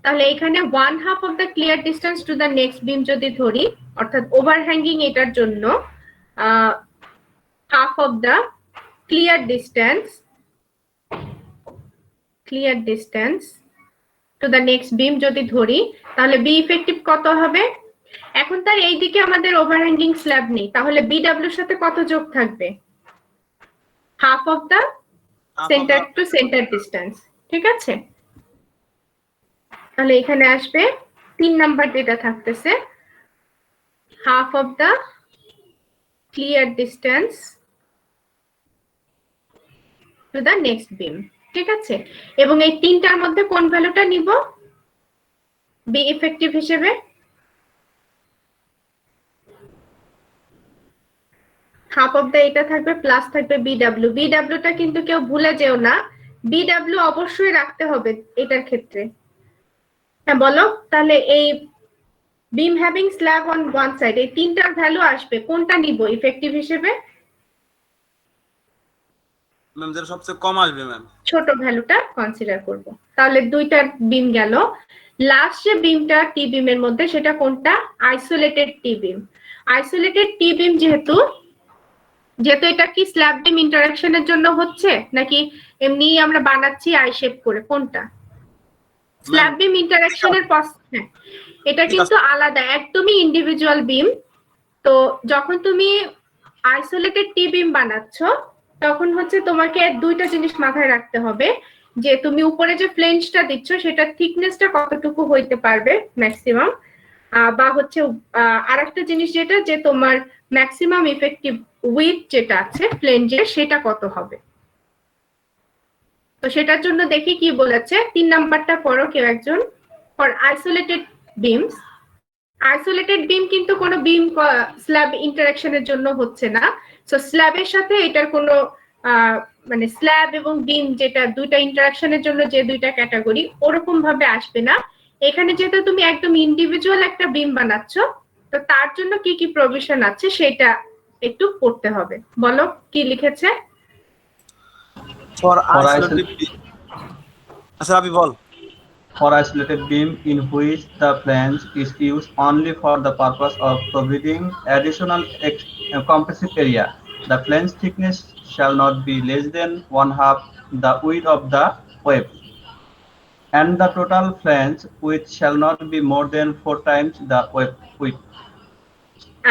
তাহলে এখানে 1/2 of the clear distance to the next beam যদি ধরি, অর্থাৎ ওভারহ্যাঙ্গিং এটার জন্য half of the clear distance to the next beam যদি ধরি, তাহলে বি ইফেক্টিভ কত হবে? এখন তার এইদিকে আমাদের ওভারহ্যাঙ্গিং স্ল্যাব নেই, তাহলে বিডব্লিউ এর সাথে কত যোগ থাকবে? Half of the centre to centre distance. ঠিক আছে, তাহলে এখানে আসবে 3 নাম্বার যেটা থাকতেছে, half of the clear distance to the next beam. ঠিক আছে, এবং এই তিনটার মধ্যে কোন ভ্যালুটা নিব বি ইফেক্টিভ হিসেবে? হাফ অফ দা এটা থাকবে, প্লাস থাকবে বিডব্লিউ। বিডব্লিউটা কিন্তু কেউ ভুলে যেও না, বিডব্লিউ অবশ্যই রাখতে হবে এটার ক্ষেত্রে। হ্যাঁ বলো, তাহলে এই beam having slab on one side, এই তিনটার ভ্যালু আসবে, কোনটা নিব ইফেক্টিভ হিসেবে? ম্যাম যেটা সবচেয়ে কম আসবে ম্যাম। ছোট ভ্যালুটা কনসিডার করব। তাহলে দুইটা বিম গেল। লাস্ট যে বিমটা টি বিমের মধ্যে, সেটা কোনটা? আইসোলেটেড টি বিম। আইসোলেটেড টি বিম যেহেতু এটা কি স্ল্যাব বিম ইন্টারঅ্যাকশনের জন্য হচ্ছে, নাকি এমনি আমরা বানাচ্ছি আই শেপ করে? কোনটা? স্ল্যাব বিম ইন্টারঅ্যাকশনের হ্যাঁ, এটা কিন্তু আলাদা, একদমই ইন্ডিভিজুয়াল বিম। তো যখন তুমি আইসোলেটেড টি বিম বানাচ্ছ, তখন হচ্ছে তোমাকে দুইটা জিনিস মাথায় রাখতে হবে, যে তুমি উপরে যে ফ্লেঞ্জটা দিচ্ছ সেটার থিকনেসটা কতটুকু হইতে পারবে ম্যাক্সিমাম, বা হচ্ছে আরেকটা জিনিস যেটা, যে তোমার ম্যাক্সিমাম ইফেক্টিভ উইথ যেটা আছে ফ্লেঞ্জের, সেটা কত হবে। তো সেটার জন্য দেখি কি বলেছে, 3 নাম্বারটা পড়ো কেউ একজন। ফর আইসোলেটেড বিমস, আইসোলেটেড বিম কিন্তু কোনো বিম স্ল্যাব ইন্টারঅ্যাকশনের জন্য হচ্ছে না। সো স্ল্যাবের সাথে এটার কোনো মানে স্ল্যাব এবং বিম যেটা দুইটা ইন্টারঅ্যাকশনের জন্য যে দুইটা ক্যাটাগরি, ওরকম ভাবে আসবে না। এখানে যেহেতু তুমি একদম ইন্ডিভিজুয়াল একটা বিম বানাচ্ছ, তো তার জন্য কি কি প্রভিশন আছে সেটা একটু পড়তে হবে। বলো কি লিখেছে? ফর আইসোলেটেড বিম, আচ্ছা আপনি বল। For isolated beam in which the flange is used only for the purpose of providing additional compressive area, the flange thickness shall not be less than 1/2 the width of the web, and the total flange width shall not be more than 4 times the web width.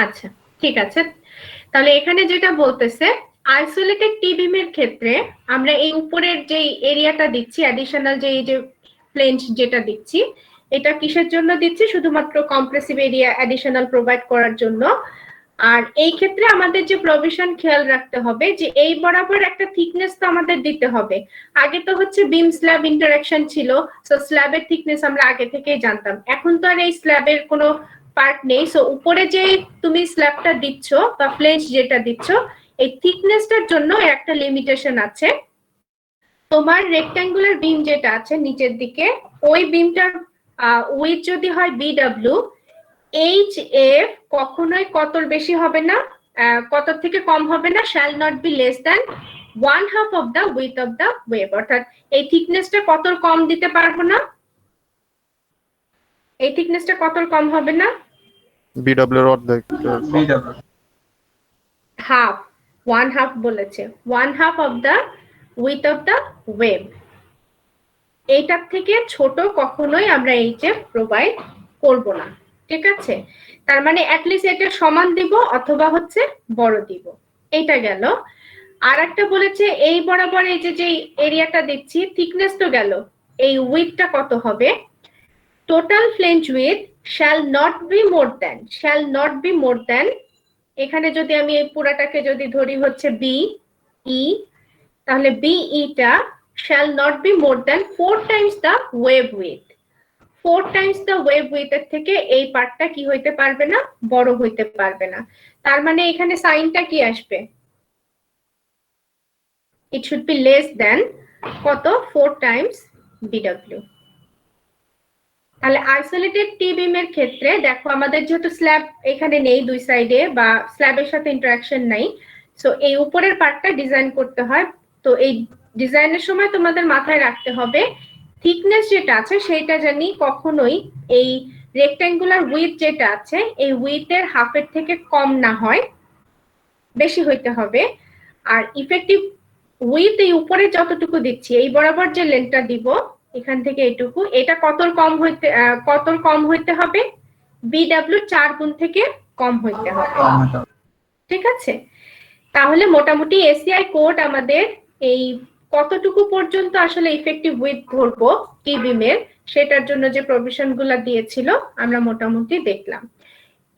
আচ্ছা ঠিক আছে, তাহলে এখানে যেটা বলতেছে, isolated টি বিমের ক্ষেত্রে আমরা এই উপরের যে এরিয়াটা দিচ্ছি, অ্যাডিশনাল যে এই যে ফ্লেঞ্জ যেটা দিচ্ছি, এটা কিসের জন্য দিচ্ছি? শুধুমাত্র কম্প্রেসিভ এরিয়া অ্যাডিশনাল প্রোভাইড করার জন্য। আর এই ক্ষেত্রে আমাদের যে প্রভিশন খেয়াল রাখতে হবে, যে এই বরাবর একটা থিকনেস তো আমাদের দিতে হবে। আগে তো হচ্ছে বিম স্ল্যাব ইন্টারঅ্যাকশন ছিল, সো স্ল্যাবের থিকনেস আমরা আগে থেকেই জানতাম। এখন তো আর এই স্ল্যাবের কোনো পার্ট নেই, সো উপরে যে তুমি স্ল্যাবটা দিচ্ছ বা ফ্লেঞ্জ যেটা দিচ্ছ, এই থিকনেসটার জন্য একটা লিমিটেশন আছে। তোমার রেক্ট্যাঙ্গুলার বিম যেটা আছে নিচের দিকে, ওই বিমটার উইথ যদি হয় বিডব্লিউ, এইচ এফ কখনোই কতর বেশি হবে না, কত থেকে কম হবে না, shall not be less than 1/2 of the width of the web. অর্থাৎ এই থিকনেসটা কতর কম দিতে পারবো না, এই থিকনেসটা কতর কম হবে না, বিডব্লিউ এর অর্ধেক। BW. হাফ, 1/2 বলেছে, 1/2 of the width of the web. এইটার থেকে ছোট কখনোই আমরা এইচএফ প্রোভাইড করব না। ঠিক আছে, তার মানে অ্যাটলিস্ট এটা সমান দিব অথবা হচ্ছে বড় দিব। এইটা গেল। আর একটা বলেছে এই বরাবর এই যে এরিয়াটা দিচ্ছি, থিকনেস তো গেল, এই উইথটা কত হবে? Total flange with shall not be more than, এখানে যদি আমি এই পুরাটাকে যদি ধরি হচ্ছে বি ই, তাহলে বিইটা shall not be more than 4 times the wave width. 4 times the wave width এর থেকে এই পার্টটা কি হইতে পারবে না, বড় হইতে পারবে না। তার মানে এখানে সাইনটা কি আসবে? It should be less than কত? 4 times BW। তাহলে আইসোলেটেড টি বিমের ক্ষেত্রে দেখো আমাদের যেহেতু স্ল্যাব এখানে নেই দুই সাইডে বা স্ল্যাবের সাথে ইন্টারাকশন নাই, সো এই উপরের পার্টটা ডিজাইন করতে হয়। তো এই ডিজাইনের সময় তোমাদের মাথায় রাখতে হবে থিকনেস যেটা আছে সেইটা জানি কখনোই এই রেক্ট্যাঙ্গুলার উইথ যেটা আছে এই উইথের হাফের থেকে কম না হয়, বেশি হইতে হবে। আর ইফেক্টিভ উইথ এই উপরে যতটুকু দিচ্ছি এই বরাবর যে লেন্থটা দিব এখান থেকে এইটুকু, এটা কতর কম হইতে হবে, বিডব্লিউ 4 গুণ থেকে কম হইতে হবে, ঠিক আছে? তাহলে মোটামুটি এসিআই কোড আমাদের এই কতটুকু পর্যন্ত আসলে ইফেক্টিভ উইথ ধরবো টি বিমের সেটার জন্য যে প্রভিশন গুলা দিয়েছিল আমরা মোটামুটি দেখলাম।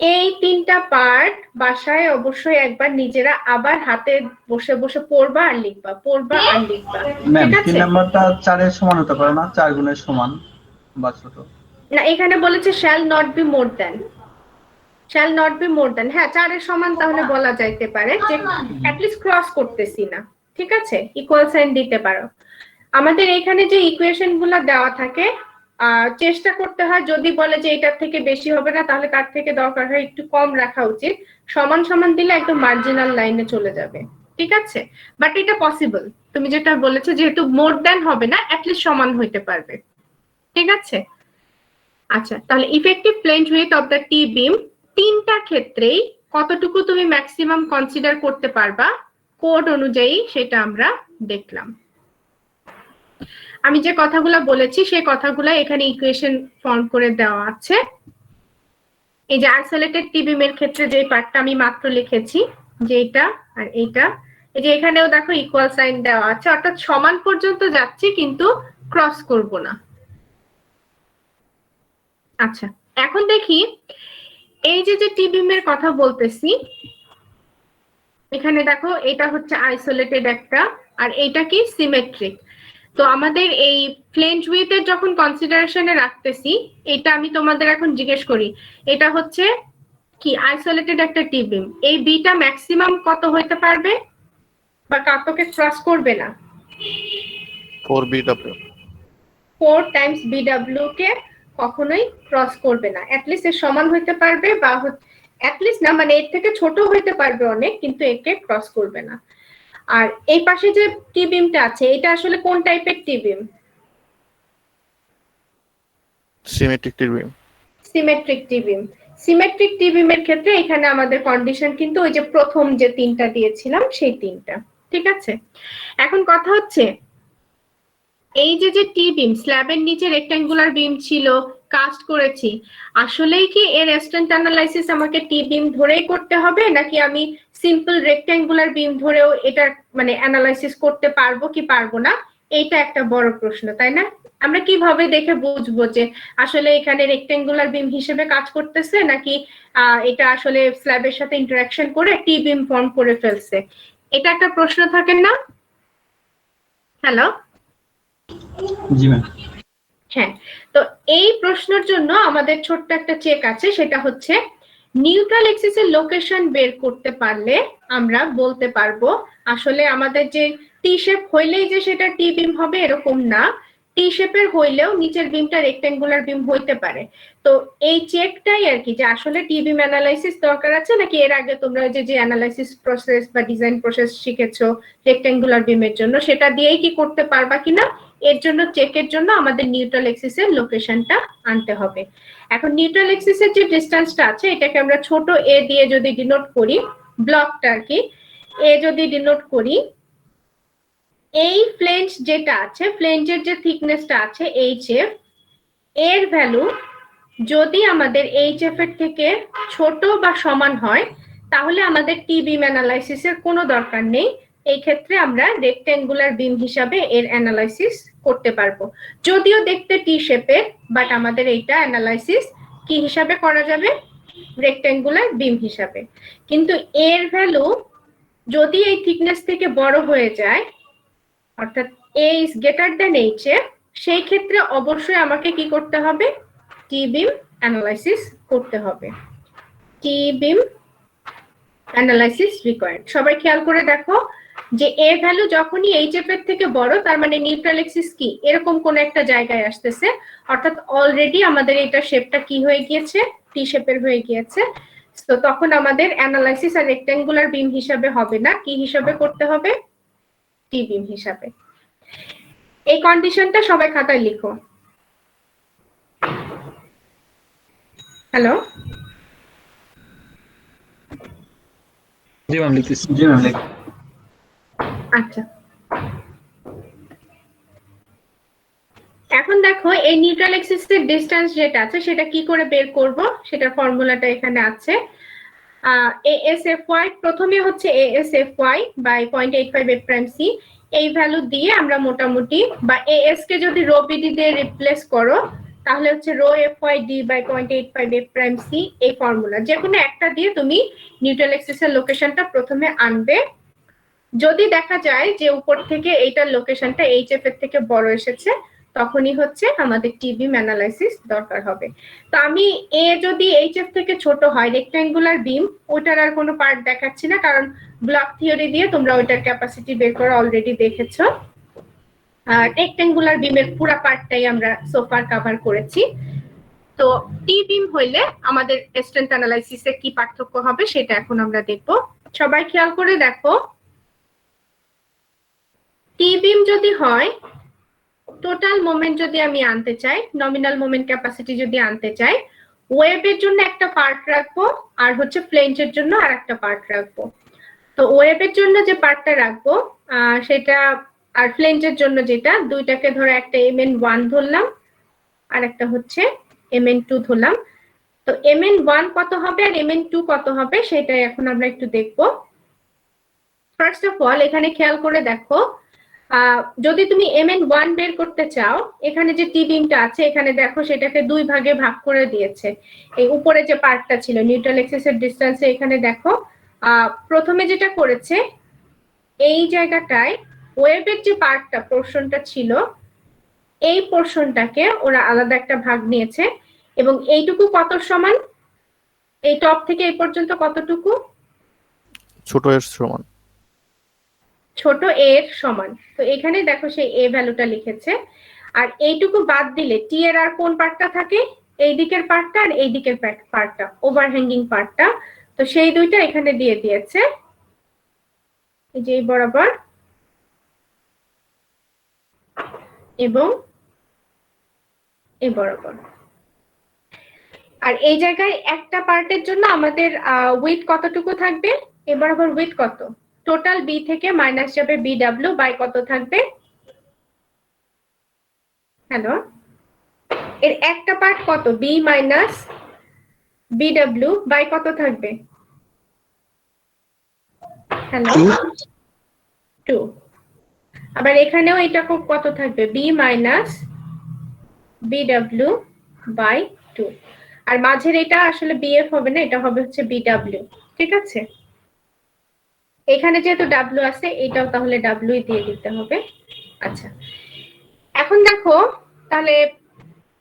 এই তিনটা পার্ট বাসায় অবশ্যই একবার নিজেরা আবার হাতে বসে বসে পড়বা আর লিখবা, ম্যাম ঠিক 3 আছে? নাম্বারটা 4 এর সমান হতে পারে না, 4 গুণের সমান বা ছোট? না, এখানে বলেছে shall not be more than, হ্যাঁ 4 এর সমান তাহলে বলা যাইতে পারে যে অ্যাটলিস্ট ক্রস করতেছি না, ঠিক আছে? ইকুয়াল সাইন দিতে পারো। আমাদের এখানে যে ইকুয়েশন গুলা দেওয়া থাকে চেষ্টা করতে হয় যদি বলে যে এটার থেকে বেশি হবে না তাহলে তার থেকে দরকার হয় একটু কম রাখা উচিত, সমান সমান দিলে একদম মার্জিনাল লাইনে চলে যাবে, ঠিক আছে? বাট এটা পসিবল, তুমি যেটা বলেছো যেহেতু মোর দ্যান হবে না অ্যাটলিস্ট সমান হইতে পারবে, ঠিক আছে? আচ্ছা, তাহলে effective flange width of the T beam তিনটা ক্ষেত্রেই কতটুকু তুমি ম্যাক্সিমাম কনসিডার করতে পারবা কোড অনুযায়ী সেটা আমরা দেখলাম। আমি যে কথাগুলো বলেছি সেই কথাগুলো এখানে ইকুয়েশন ফর্ম করে দেওয়া আছে। এই যে আইসোলেটেড টি বিমের ক্ষেত্রে যে পার্টটা আমি মাত্র লিখেছি যে এটা আর এইটা, এই যে এখানেও দেখো ইকুয়াল সাইন দেওয়া আছে, অর্থাৎ সমান পর্যন্ত যাচ্ছি কিন্তু ক্রস করব না। আচ্ছা, এখন দেখি এই যে টি বিমের কথা বলতেছি, এখানে দেখো এটা হচ্ছে আইসোলেটেড একটা আর এইটা কি সিমেট্রিক। তো আমাদের এই ফ্লেঞ্জ উইথের যখন কনসিডারেশনে রাখতেছি, এটা আমি তোমাদের এখন জিজ্ঞেস করি, এটা হচ্ছে কি আইসোলেটেড একটা টি বিম, এই বিটা ম্যাক্সিমাম কত হইতে পারবে বা কতকে ক্রস করবে না? 4 BW। 4 টাইমস বিডব্লিউ কে কখনোই ক্রস করবে না, অ্যাটলিস্ট এর সমান হইতে পারবে বা অ্যাটলিস্ট না মানে এর থেকে ছোট হইতে পারবে অনেক, কিন্তু একে ক্রস করবে না। আর এই পাশে যে টি বিমটা আছে এটা আসলে কোন টাইপের টি বিম? সিমেট্রিক টি বিম। সিমেট্রিক টি বিম। সিমেট্রিক টি বিমের ক্ষেত্রে এখানে আমাদের কন্ডিশন কিন্তু ওই যে প্রথম যে তিনটা দিয়েছিলাম সেই তিনটা, ঠিক আছে? এখন কথা হচ্ছে এই যে টি বিম স্ল্যাবের নিচে রেক্ট্যাঙ্গুলার বিম ছিল, কাস্ট করেছি, আসলেই কি এর এস্টেন্ট অ্যানালাইসিস আমাকে টি বিম ধরেই করতে হবে নাকি আমি সিম্পল রেক্ট্যাঙ্গুলার বিম ধরেও এটা মানে অ্যানালাইসিস করতে পারবো কি পারবো না? এইটা একটা বড় প্রশ্ন, তাই না? আমরা কিভাবে দেখে বুঝবো যে আসলে এখানে রেক্ট্যাঙ্গুলার বিম হিসেবে কাজ করতেছে নাকি এটা আসলে স্ল্যাবের সাথে ইন্টারঅ্যাকশন করে টি বিম ফর্ম করে ফেলছে? এটা একটা প্রশ্ন থাকে না? হ্যালো, জি ম্যাম। হ্যাঁ, তো এই প্রশ্নের জন্য আমাদের ছোট্ট একটা চেক আছে, সেটা হচ্ছে নিউট্রাল এক্সিসের লোকেশন বের করতে পারলে আমরা বলতে পারবো আসলে আমাদের যে টি শেপ হইলেই যে সেটা টি বিম হবে এরকম না, টি শেপের হইলেও নিচের বিমটা রেক্ট্যাঙ্গুলার বিম হইতে পারে। তো এই চেকটাই আর কি যে আসলে টি বিম অ্যানালাইসিস দরকার আছে নাকি এর আগে তোমরা যে অ্যানালাইসিস প্রসেস বা ডিজাইন প্রসেস শিখেছো রেক্ট্যাঙ্গুলার বিমের জন্য সেটা দিয়েই কি করতে পারবা কিনা, এর জন্য চেকের জন্য আমাদের নিউট্রাল এক্সিসের লোকেশনটা আনতে হবে। এখন নিউট্রাল এক্সিসের যে ডিসটেন্সটা আছে এটাকে আমরা ছোট এ দিয়ে যদি ডিনোট করি, ব্লকটা আর কি এ যদি ডিনোট করি, এই ফ্লেঞ্জ যেটা আছে ফ্লেঞ্জের যে থিকনেসটা আছে এইচএফ, এর ভ্যালু যদি আমাদের এইচএফ এর থেকে ছোট বা সমান হয় তাহলে আমাদের টি বিম অ্যানালাইসিসের কোনো দরকার নেই, এই ক্ষেত্রে আমরা রেক্ট্যাঙ্গুলার বিম হিসাবে এর অ্যানালাইসিস করতে পারবো। যদিও দেখতে টি শেপের, বাট আমাদের এইটা অ্যানালাইসিস কি হিসাবে করা যাবে? রেক্ট্যাঙ্গুলার বিম হিসাবে। কিন্তু এর ভ্যালু যদি এই থিকনেস থেকে বড় হয়ে যায় অর্থাৎ এ ইজ গ্রেটার দ্যান এইচএফ, সেই ক্ষেত্রে অবশ্যই আমাকে কি করতে হবে? টি বিম অ্যানালাইসিস করতে হবে। টি বিম অ্যানালাইসিস রিকোয়ার্ড। সবাই খেয়াল করে দেখো যে এ ভ্যালু যখনই এইচএফ এর থেকে বড়, তার মানে নিউট্রাল এক্সিস কি এরকম কোন একটা জায়গায় আসতেছে, অর্থাৎ অলরেডি আমাদের এটা শেপটা কি হয়ে গিয়েছে, টি শেপের হয়ে গিয়েছে। তো তখন আমাদের অ্যানালাইসিস আর রেক্ট্যাঙ্গুলার বিম হিসাবে হবে না, কি হিসাবে করতে হবে, টি বিম হিসাবে। এই কন্ডিশনটা সবাই খাতায় লিখো। হ্যালো, জি ম্যাম লিখতেছি। জি ম্যাম। আচ্ছা এখন দেখো এই নিউট্রাল এক্সিসের ডিসটেন্স যেটা আছে সেটা কি করে বের করব, সেটার ফর্মুলাটা এখানে আছে। ASFY প্রথমে হচ্ছে ASFY by 0.85 f prime c, এই ভ্যালু দিয়ে আমরা মোটামুটি, বা AS কে যদি রো বিডি দিয়ে রিপ্লেস করো তাহলে হচ্ছে rho FYD by 0.85 f prime c, এই ফর্মুলা যে কোনো একটা দিয়ে তুমি নিউট্রাল এক্সিসের লোকেশনটা প্রথমে আনবে। যদি দেখা যায় যে উপর থেকে এইটার লোকেশনটা এইচএফ এর থেকে বড় এসেছে, তখনই হচ্ছে আমাদের টি বিম অ্যানালাইসিস দরকার হবে। তো আমি এ যদি এইচএফ থেকে ছোট হয়, রেক্ট্যাঙ্গুলার বিম, ওটার আর কোনো পার্ট দেখাচ্ছি না, কারণ ব্লক থিওরি দিয়ে তোমরা ওইটার ক্যাপাসিটি বের করা অলরেডি দেখেছো। রেক্ট্যাঙ্গুলার বিমের পুরো পার্টটাই আমরা সোফার কভার করেছি। তো টি বিম হইলে আমাদের স্ট্রেন্থ অ্যানালাইসিসে কি পার্থক্য হবে সেটা এখন আমরা দেখব। সবাই খেয়াল করে দেখো, টি বিম যদি হয়, টোটাল মোমেন্ট যদি আমি আনতে চাই, নমিনাল মোমেন্ট ক্যাপাসিটি যদি আনতে চাই, ওয়েবের জন্য একটা পার্ট রাখবো আর হচ্ছে ফ্লেঞ্জের জন্য আর একটা পার্ট রাখবো। তো ওয়েবের জন্য যে পার্টটা রাখবো সেটা, আর ফ্লেঞ্জের জন্য যেটা, দুইটাকে ধরো একটা MN1 ধরলাম আর একটা হচ্ছে MN2 ধরলাম। তো MN1 কত হবে আর MN2 কত হবে সেটাই এখন আমরা একটু দেখবো। ফার্স্ট অফ অল এখানে খেয়াল করে দেখো, যদি তুমি MN1 বের করতে চাও, এখানে যে টি বিমটা আছে এখানে দেখো সেটাকে দুই ভাগে ভাগ করে দিয়েছে। এই উপরে যে পার্টটা ছিল নিউট্রাল এক্সিসের ডিসটেন্সে, এখানে দেখো প্রথমে যেটা করেছে, এই জায়গাটায় ওয়েবের যে পার্টটা পোরশনটা ছিল, এই পোরশনটাকে ওরা আলাদা একটা ভাগ নিয়েছে, এবং এইটুকু কত সমান, এই টপ থেকে এই পর্যন্ত কতটুকু, ছোট এর সমান, ছোট a এর সমান। তো এখানে দেখো সেই a ভ্যালুটা লিখেছে। আর এইটুকু বাদ দিলে টি এর আর কোন পার্টটা থাকে, এই দিকের পার্টটা আর এই দিকের পার্টটা, ওভারহ্যাঙ্গিং পার্টটা। তো সেই দুইটা এখানে দিয়ে দিয়েছে, এই যে এই বরাবর এবং এই বরাবর। আর এই জায়গায় একটা পার্টের জন্য আমাদের উইথ কতটুকু থাকবে, এ বরাবর উইথ কত, টোটাল বি থেকে মাইনাস যাবে BW বাই কত থাকবে, হ্যালো, এর একটা পার্ট কত, বি মাইনাস BW বাই কত থাকবে, হ্যালো, 2। আবার এখানেও এটা কত থাকবে, বি মাইনাস BW বাই 2। আর মাঝের এটা আসলে BF হবে না, এটা হবে হচ্ছে BW, ঠিক আছে। এখানে যেহেতু W আছে, এটাও তাহলে W দিয়ে দিতে হবে। আচ্ছা, এখন দেখো তাহলে,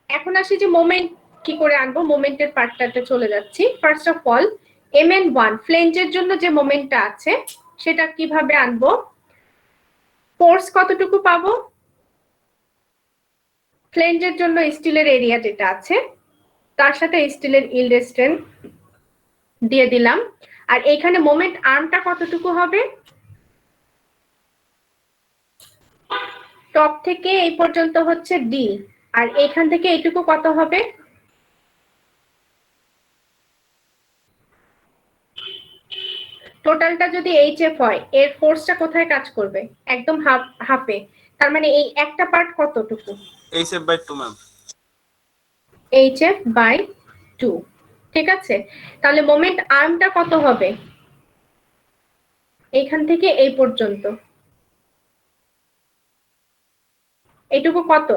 এখন আসি যে মোমেন্ট কি করে আনবো, মোমেন্টের পার্টটাতে চলে যাচ্ছি। ফার্স্ট অফ অল MN1 ফ্লেঞ্জের জন্য যে মোমেন্টটা আছে সেটা কিভাবে আনবো, ফোর্স কতটুকু পাবো, ফ্লেঞ্জের জন্য স্টিলের এরিয়া যেটা আছে তার সাথে স্টিলের ইল্ড স্ট্রেন্থ দিয়ে দিলাম। আর এইখানে মোমেন্ট আর্মটা কতটুকু হবে, টপ থেকে এই পর্যন্ত হচ্ছে ডি, আর এইখান থেকে এইটুকু কত হবে, টোটালটা যদি HF হয়, এর ফোর্সটা কোথায় কাজ করবে, একদম হাফে। তার মানে এই একটা পার্ট কতটুকু, HF by 2 ma'am. HF by 2, ঠিক আছে। তাহলে মোমেন্ট আর্মটা কত হবে, এইখান থেকে এই পর্যন্ত, এইটুকু কত,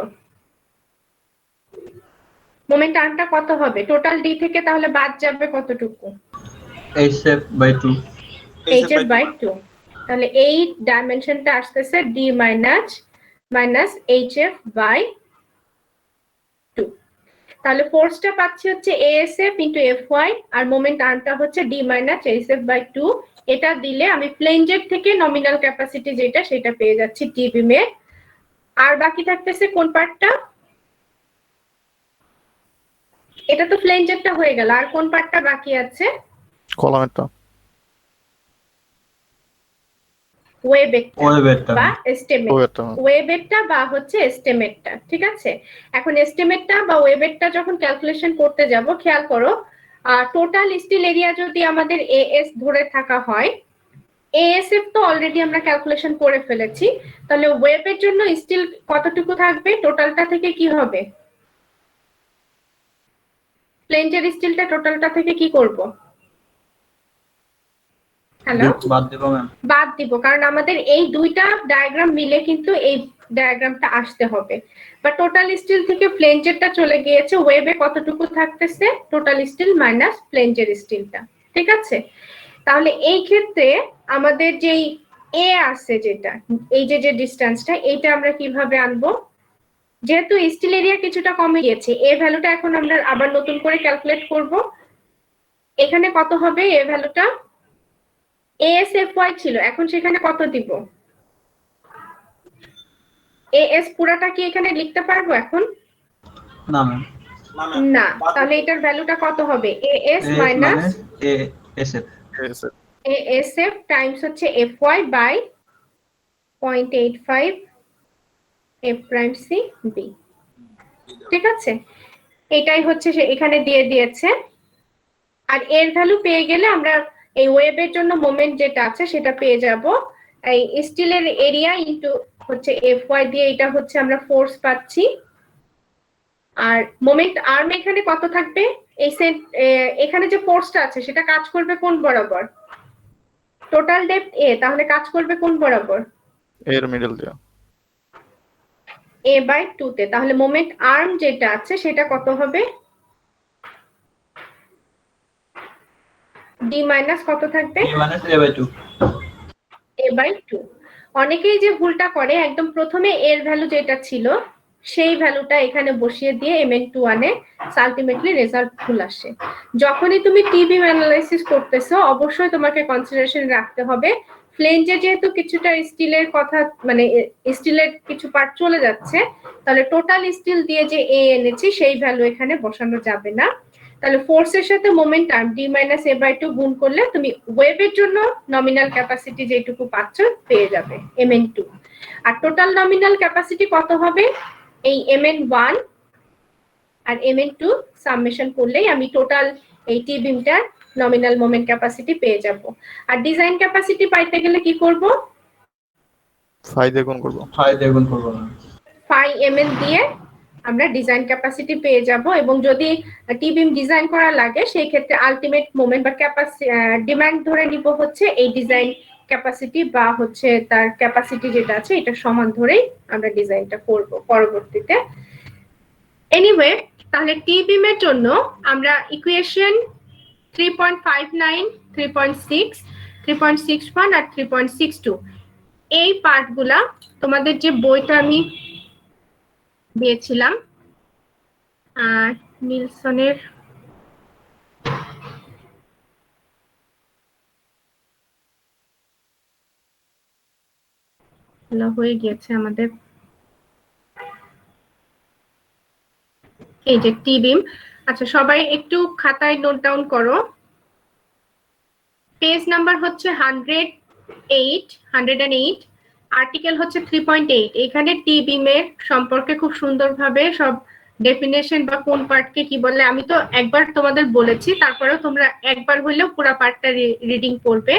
মোমেন্ট আর্মটা কত হবে, টোটাল ডি থেকে তাহলে বাদ যাবে কতটুকু, HF by 2. HF by 2। তাহলে এই ডাইমেনশনটা আসতেছে ডি মাইনাস HF বাই 2। তাহলে ফোর্সটা পাচ্ছি হচ্ছে ASF ইন্টু FY, আর মোমেন্ট আর্মটা হচ্ছে ডি মাইনাস HF বাই 2 এটা দিলে আমি ফ্লেঞ্জের থেকে নমিনাল ক্যাপাসিটি যেটা সেটা পেয়ে যাচ্ছি টি বিমে। আর বাকি থাকতেছে কোন পার্টটা? এটা তো ফ্লেঞ্জেরটা হয়ে গেল, আর কোন পার্টটা বাকি আছে? কলামেরটা। ওয়েবেরটা বা এস্টিমেট, ওয়েটটা। ওয়েবেরটা বা হচ্ছে এস্টিমেটটা। ঠিক আছে, এখন এস্টিমেটটা বা ওয়েবেরটা যখন ক্যালকুলেশন করতে যাব, খেয়াল করো টোটাল স্টিল এরিয়া যদি আমাদের এএস ধরে থাকা হয়, এএসএফ তো অলরেডি আমরা ক্যালকুলেশন করে ফেলেছি, তাহলে ওয়েবের জন্য স্টিল কতটুকু থাকবে? টোটালটা থেকে কি হবে? ফ্লেঞ্জের স্টিলটা টোটালটা থেকে কি করব? হ্যালো, বাদ দেব ম্যাম। বাদ দিব, কারণ আমাদের এই দুইটা ডায়াগ্রাম মিলে কিন্তু এই ডায়াগ্রামটা আসতে হবে। বা টোটাল স্টিল থেকে ফ্লেঞ্জেরটা চলে গিয়েছে, ওয়েবে কতটুকু থাকতেছে? টোটাল স্টিল মাইনাস ফ্লেঞ্জের স্টিলটা। ঠিক আছে, তাহলে এই ক্ষেত্রে আমাদের যেই এ আছে, যেটা এই যে ডিসটেন্সটা, এইটা আমরা কিভাবে আনবো? যেহেতু স্টিল এরিয়া কিছুটা কমে গিয়েছে, এ ভ্যালুটা এখন আমরা আবার নতুন করে ক্যালকুলেট করব। এখানে কত হবে এ ভ্যালুটা? ASFY ছিল, এখন সেখানে কত দিব? AS পুরাটা কি এখানে লিখতে পারবো এখন? না ম্যাম। না, তাহলে এটার ভ্যালুটা কত হবে? AS minus ASF ASF times হচ্ছে FY by 0.85 F prime C B. ঠিক আছে, এটাই হচ্ছে সে এখানে দিয়ে দিয়েছে। আর এর ভ্যালু পেয়ে গেলে আমরা এই ওয়েবের জন্য মোমেন্ট যেটা আছে সেটা পেয়ে যাব, এই স্টিলের এরিয়া ইনটু হচ্ছে FY দিয়ে, এটা হচ্ছে আমরা ফোর্স পাচ্ছি। আর মোমেন্ট আর্ম এখানে কত থাকবে? এই এখানে যে ফোর্সটা আছে সেটা কাজ করবে কোন বরাবর? টোটাল ডেপথ এ, তাহলে কাজ করবে কোন বরাবর? এর মিডল দিয়ে। A/2 তে। তাহলে মোমেন্ট আর্ম যেটা আছে সেটা কত হবে? D মাইনাস কত থাকবে? A/2। A/2। অনেকেই যে ভুলটা করে, একদম প্রথমে এর ভ্যালু যেটা ছিল সেই ভ্যালুটা এখানে বসিয়ে দিয়ে Mn2 আনে, আলটিমেটলি রেজাল্ট ভুল আসে। যখনই তুমি টিবি অ্যানালাইসিস করতেছো অবশ্যই তোমাকে কনসিডারেশন রাখতে হবে ফ্লেঞ্জে যেহেতু কিছুটা স্টিলের কথা, মানে স্টিলের কিছু পার্ট চলে যাচ্ছে, তাহলে টোটাল স্টিল দিয়ে যে এ এনেছি সেই ভ্যালু এখানে বসানো যাবে না। তাহলে ফোর্সের সাথে মোমেন্টাম D মাইনাস A/2 গুণ করলে তুমি ওয়েবের জন্য নমিনাল ক্যাপাসিটি যেটুকু পাচ্ছ পেয়ে যাবে Mn2। আর টোটাল নমিনাল ক্যাপাসিটি কত হবে? এই Mn1 আর Mn2 সামেশন করলেই আমি টোটাল এই টি বিমটার নমিনাল মোমেন্ট ক্যাপাসিটি পেয়ে যাব। আর ডিজাইন ক্যাপাসিটি পাইতে গেলে কি করব? ফাই দিয়ে গুণ করব। ফাই mn দিয়ে আমরা ডিজাইন ক্যাপাসিটি পেয়ে যাব। এবং যদি টি বিম ডিজাইন করা লাগে সেই ক্ষেত্রে আলটিমেট মোমেন্ট বা ডিমান্ড ধরে নিব হচ্ছে এই ডিজাইন ক্যাপাসিটি বা হচ্ছে তার ক্যাপাসিটি যেটা আছে এটা সমান ধরেই আমরা ডিজাইনটা করব পরবর্তীতে। এনিওয়ে, তাহলে টি বিমের জন্য আমরা ইকুয়েশন 3.59, 3.6, 3.61 আর 3.62 এই পার্টগুলা তোমাদের যে বইটা আমি দিয়েছিলাম নিলসনের, হয়ে গিয়েছে আমাদের, এই যে টি বিম। আচ্ছা, সবাই একটু খাতায় নোট ডাউন করো। পেজ নাম্বার হচ্ছে 108, আর্টিকেল হচ্ছে 3.8। এখানে টি বিমের সম্পর্কে খুব সুন্দরভাবে সব ডেফিনেশন বা কোন পার্টকে কি বলে আমি তো একবার তোমাদের বলেছি, তারপরেও তোমরা একবার হইলেও পুরো পার্টটা রিডিং করবে।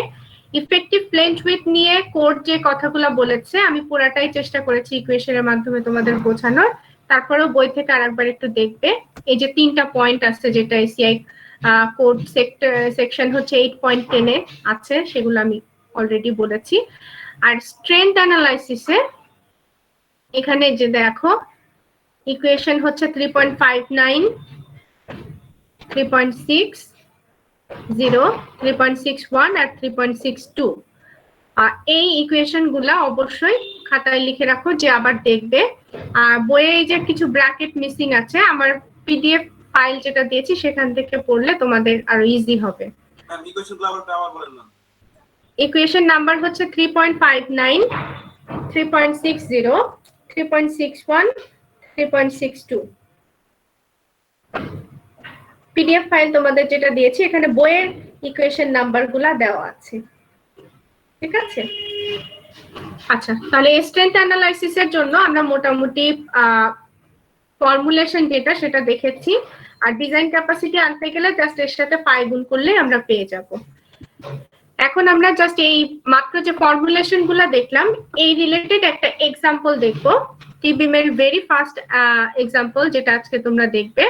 ইফেক্টিভ প্লেন উইডথ নিয়ে কোড যে কথাগুলো বলেছে আমি পুরাটাই চেষ্টা করেছি ইকুয়েশনের মাধ্যমে তোমাদের বোঝানোর, তারপরেও বই থেকে আরেকবার একটু দেখবে। এই যে 3টা পয়েন্ট আছে যেটা এসিআই কোড সেকশন হচ্ছে 8.10 এ আছে, সেগুলো আমি অলরেডি বলেছি। আর স্ট্রেংথ অ্যানালাইসিসে এখানে যে দেখো ইকুয়েশন হচ্ছে 3.59, 3.60, 3.61 আর 3.62। এই ইকুয়েশন গুলা অবশ্যই খাতায় লিখে রাখো যে আবার দেখবে। বইয়ে যে কিছু ব্র্যাকেট মিসিং আছে, আমার পিডিএফ ফাইল যেটা দিয়েছি সেখান থেকে পড়লে তোমাদের আরো ইজি হবে। ইকুয়েশন নাম্বার হচ্ছে 3.59, 3.60, 3.61, 3.62। পিডিএফ ফাইল তোমাদের যেটা দিয়েছি এখানে বইয়ের ইকুয়েশন নাম্বারগুলা দেওয়া আছে, ঠিক আছে? আচ্ছা, তাহলে স্ট্রেংথ অ্যানালাইসিসের জন্য আমরা মোটামুটি ফর্মুলেশন যেটা সেটা দেখেছি, আর ডিজাইন ক্যাপাসিটি আনতে গেলে জাস্ট এর সাথে পাই গুণ করলে আমরা পেয়ে যাব। এখন আমরা জাস্ট এই মাত্র যে ফর্মুলেশন গুলা দেখলাম এই রিলেটেড একটা এক্সাম্পল দেখবো, টিবিএম এর ভেরি ফার্স্ট এক্সাম্পল যেটা আজকে তোমরা দেখবে।